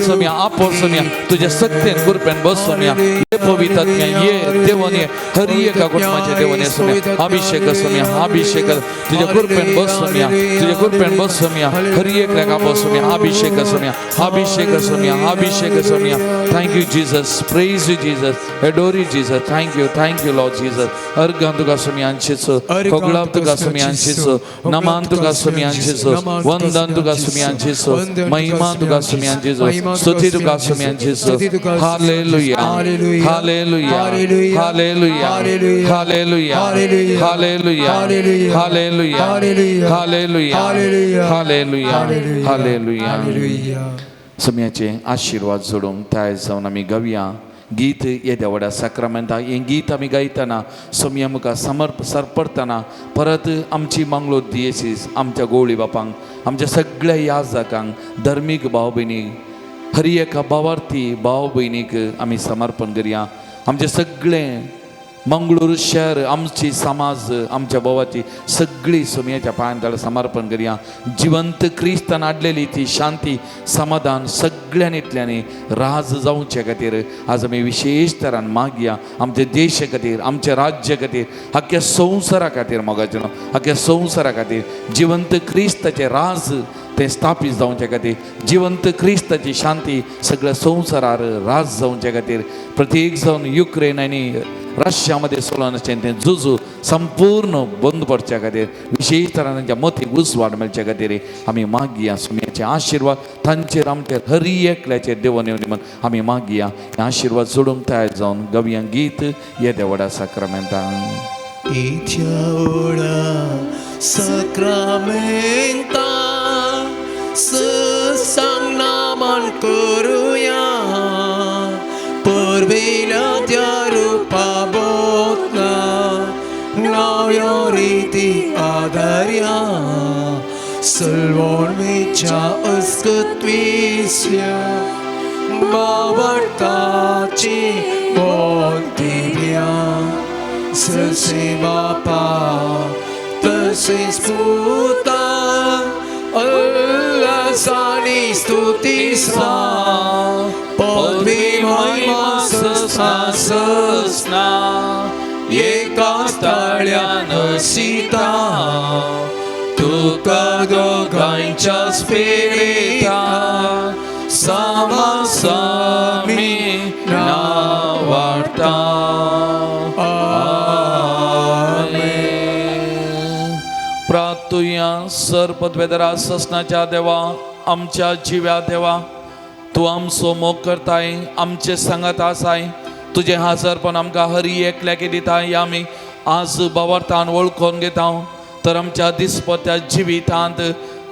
सोम्या आपोड सोम्या तुज्या सत्तेन कृपेन बस सोम्या ये पवित्र आत्म्या ये देवन ये हर एका कुटुंबाचे देवन ये सोम्या अभिषेक तुज्या कृपेन बस सोम्या हर एकल्याक आपो सोम्या अभिषेक सोम्या thank you Jesus praise you Jesus adore you Jesus thank you Lord Jesus अर्घां तुका सोम्या अंशिसो कोगळाव तुका सोम्या अंशिसो नमान तुका सोम्या अंशिसो वंदन तुका सोम्या अंशिसो महिमा तुका सोम्या अंशिसो स्तुति तुका सोम्या अंशिसो हालेलुया हालेलुया हालेलुया हालेलुया हालेलुया हालेलुया हालेलुया हालेलुया हालेलुया सोम्याचे आशीर्वाद जोडूंक तयार जावन आमी गावया गीत येद्या व्हड्या साक्रामेंता हें गीत आमी गायतना सोम्या मुखार सरपडतना परत आमची मंगळूर दियेसीस आमच्या गवळी बापांक आमच्या सगळ्या याजकांक धर्मीक भाव भयणीक हर एका भावार्थी भाव भयणीक आमी समर्पण करया आमचे सगळे मंगळूर शहर आमची समाज आमच्या भावाची सगळी सोम्याच्या पांयां तळा समर्पण करया जिवंत क्रिस्तान हाडलेली ती शांती समाधान सगळ्यांनीतल्यानी राज जावचे खातीर आज आमी विशेष तरान मागया आमच्या देशा खातीर आमच्या राज्या खातीर आख्या संवसारा खातीर मोगाचें आख्या संवसारा खातीर जिवंत क्रिस्ताचे राज ते स्थापीत जावचे खातीर जिवंत क्रिस्ताची शांती सगळ्या संवसारार राज जावचे खातीर प्रत्येक जावन युक्रेन आनी रशिया मध्ये सोलनाचें तें झुजू संपूर्ण बंद पडच्या खातीर विशेष तरान तांच्या मतीक उजवाड मेळच्या खातीर आमी मागया सुमयाचे आशिर्वाद तांचेर आमचेर हर एकल्याचेर देवन येवनी म्हण आमी मागया हे आशिर्वाद सोडूंक तयार जावन गवयां गीत येद्या व्हडा साक्रामेंतान Itiaora sakramenta sesang naman kuruya Perbila tiarupa botna Ngayoriti adarya Selwon mecha eskutvisya Babartaci bontibya Sese Bapa, Tesis Puta, Allah Sani Stutisra, Podvi Mahima Sesna Sesna, Yekastalya Nasita, Tuka Gogaincha Spirita, Sama Sami Navarta. प्रार्थुया सरपदवेदरा ससनाच्या देवा आमच्या जिव्या देवा तूं आमचो मोग करताय आमचे सांगात आसाय तुझे हाजरपण आमकां हरी एकल्याक दिताय आमी आज बावार्थान वळखून घेता तर आमच्या दिसपट्या जिवितांत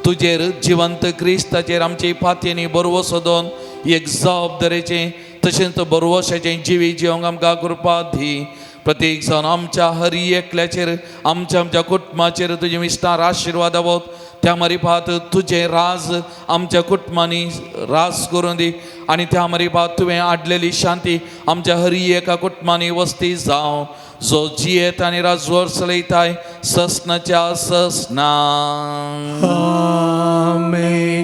तुजेर जिवंत क्रिस्ताचेर आमची फातयेनी बरवो सोदोन एक जबाबदारेचें तशेंच बरवशाचें जिवी जिवंक आमकां कृपा दी प्रत्येक जावन आमच्या हरी एकल्याचेर आमच्या कुटुंबाचेर तुजे विस्तार आशिर्वाद आवत त्या मारिफात तुझे राज आमच्या कुटुंबांनी राज करून दी आनी त्या मारिफात तुवें हाडलेली शांती आमच्या हरी एका कुटुंबांनी वस्ती जावं जो जियेत आनी राजवर चलयताय ससनाच्या ससना Amen.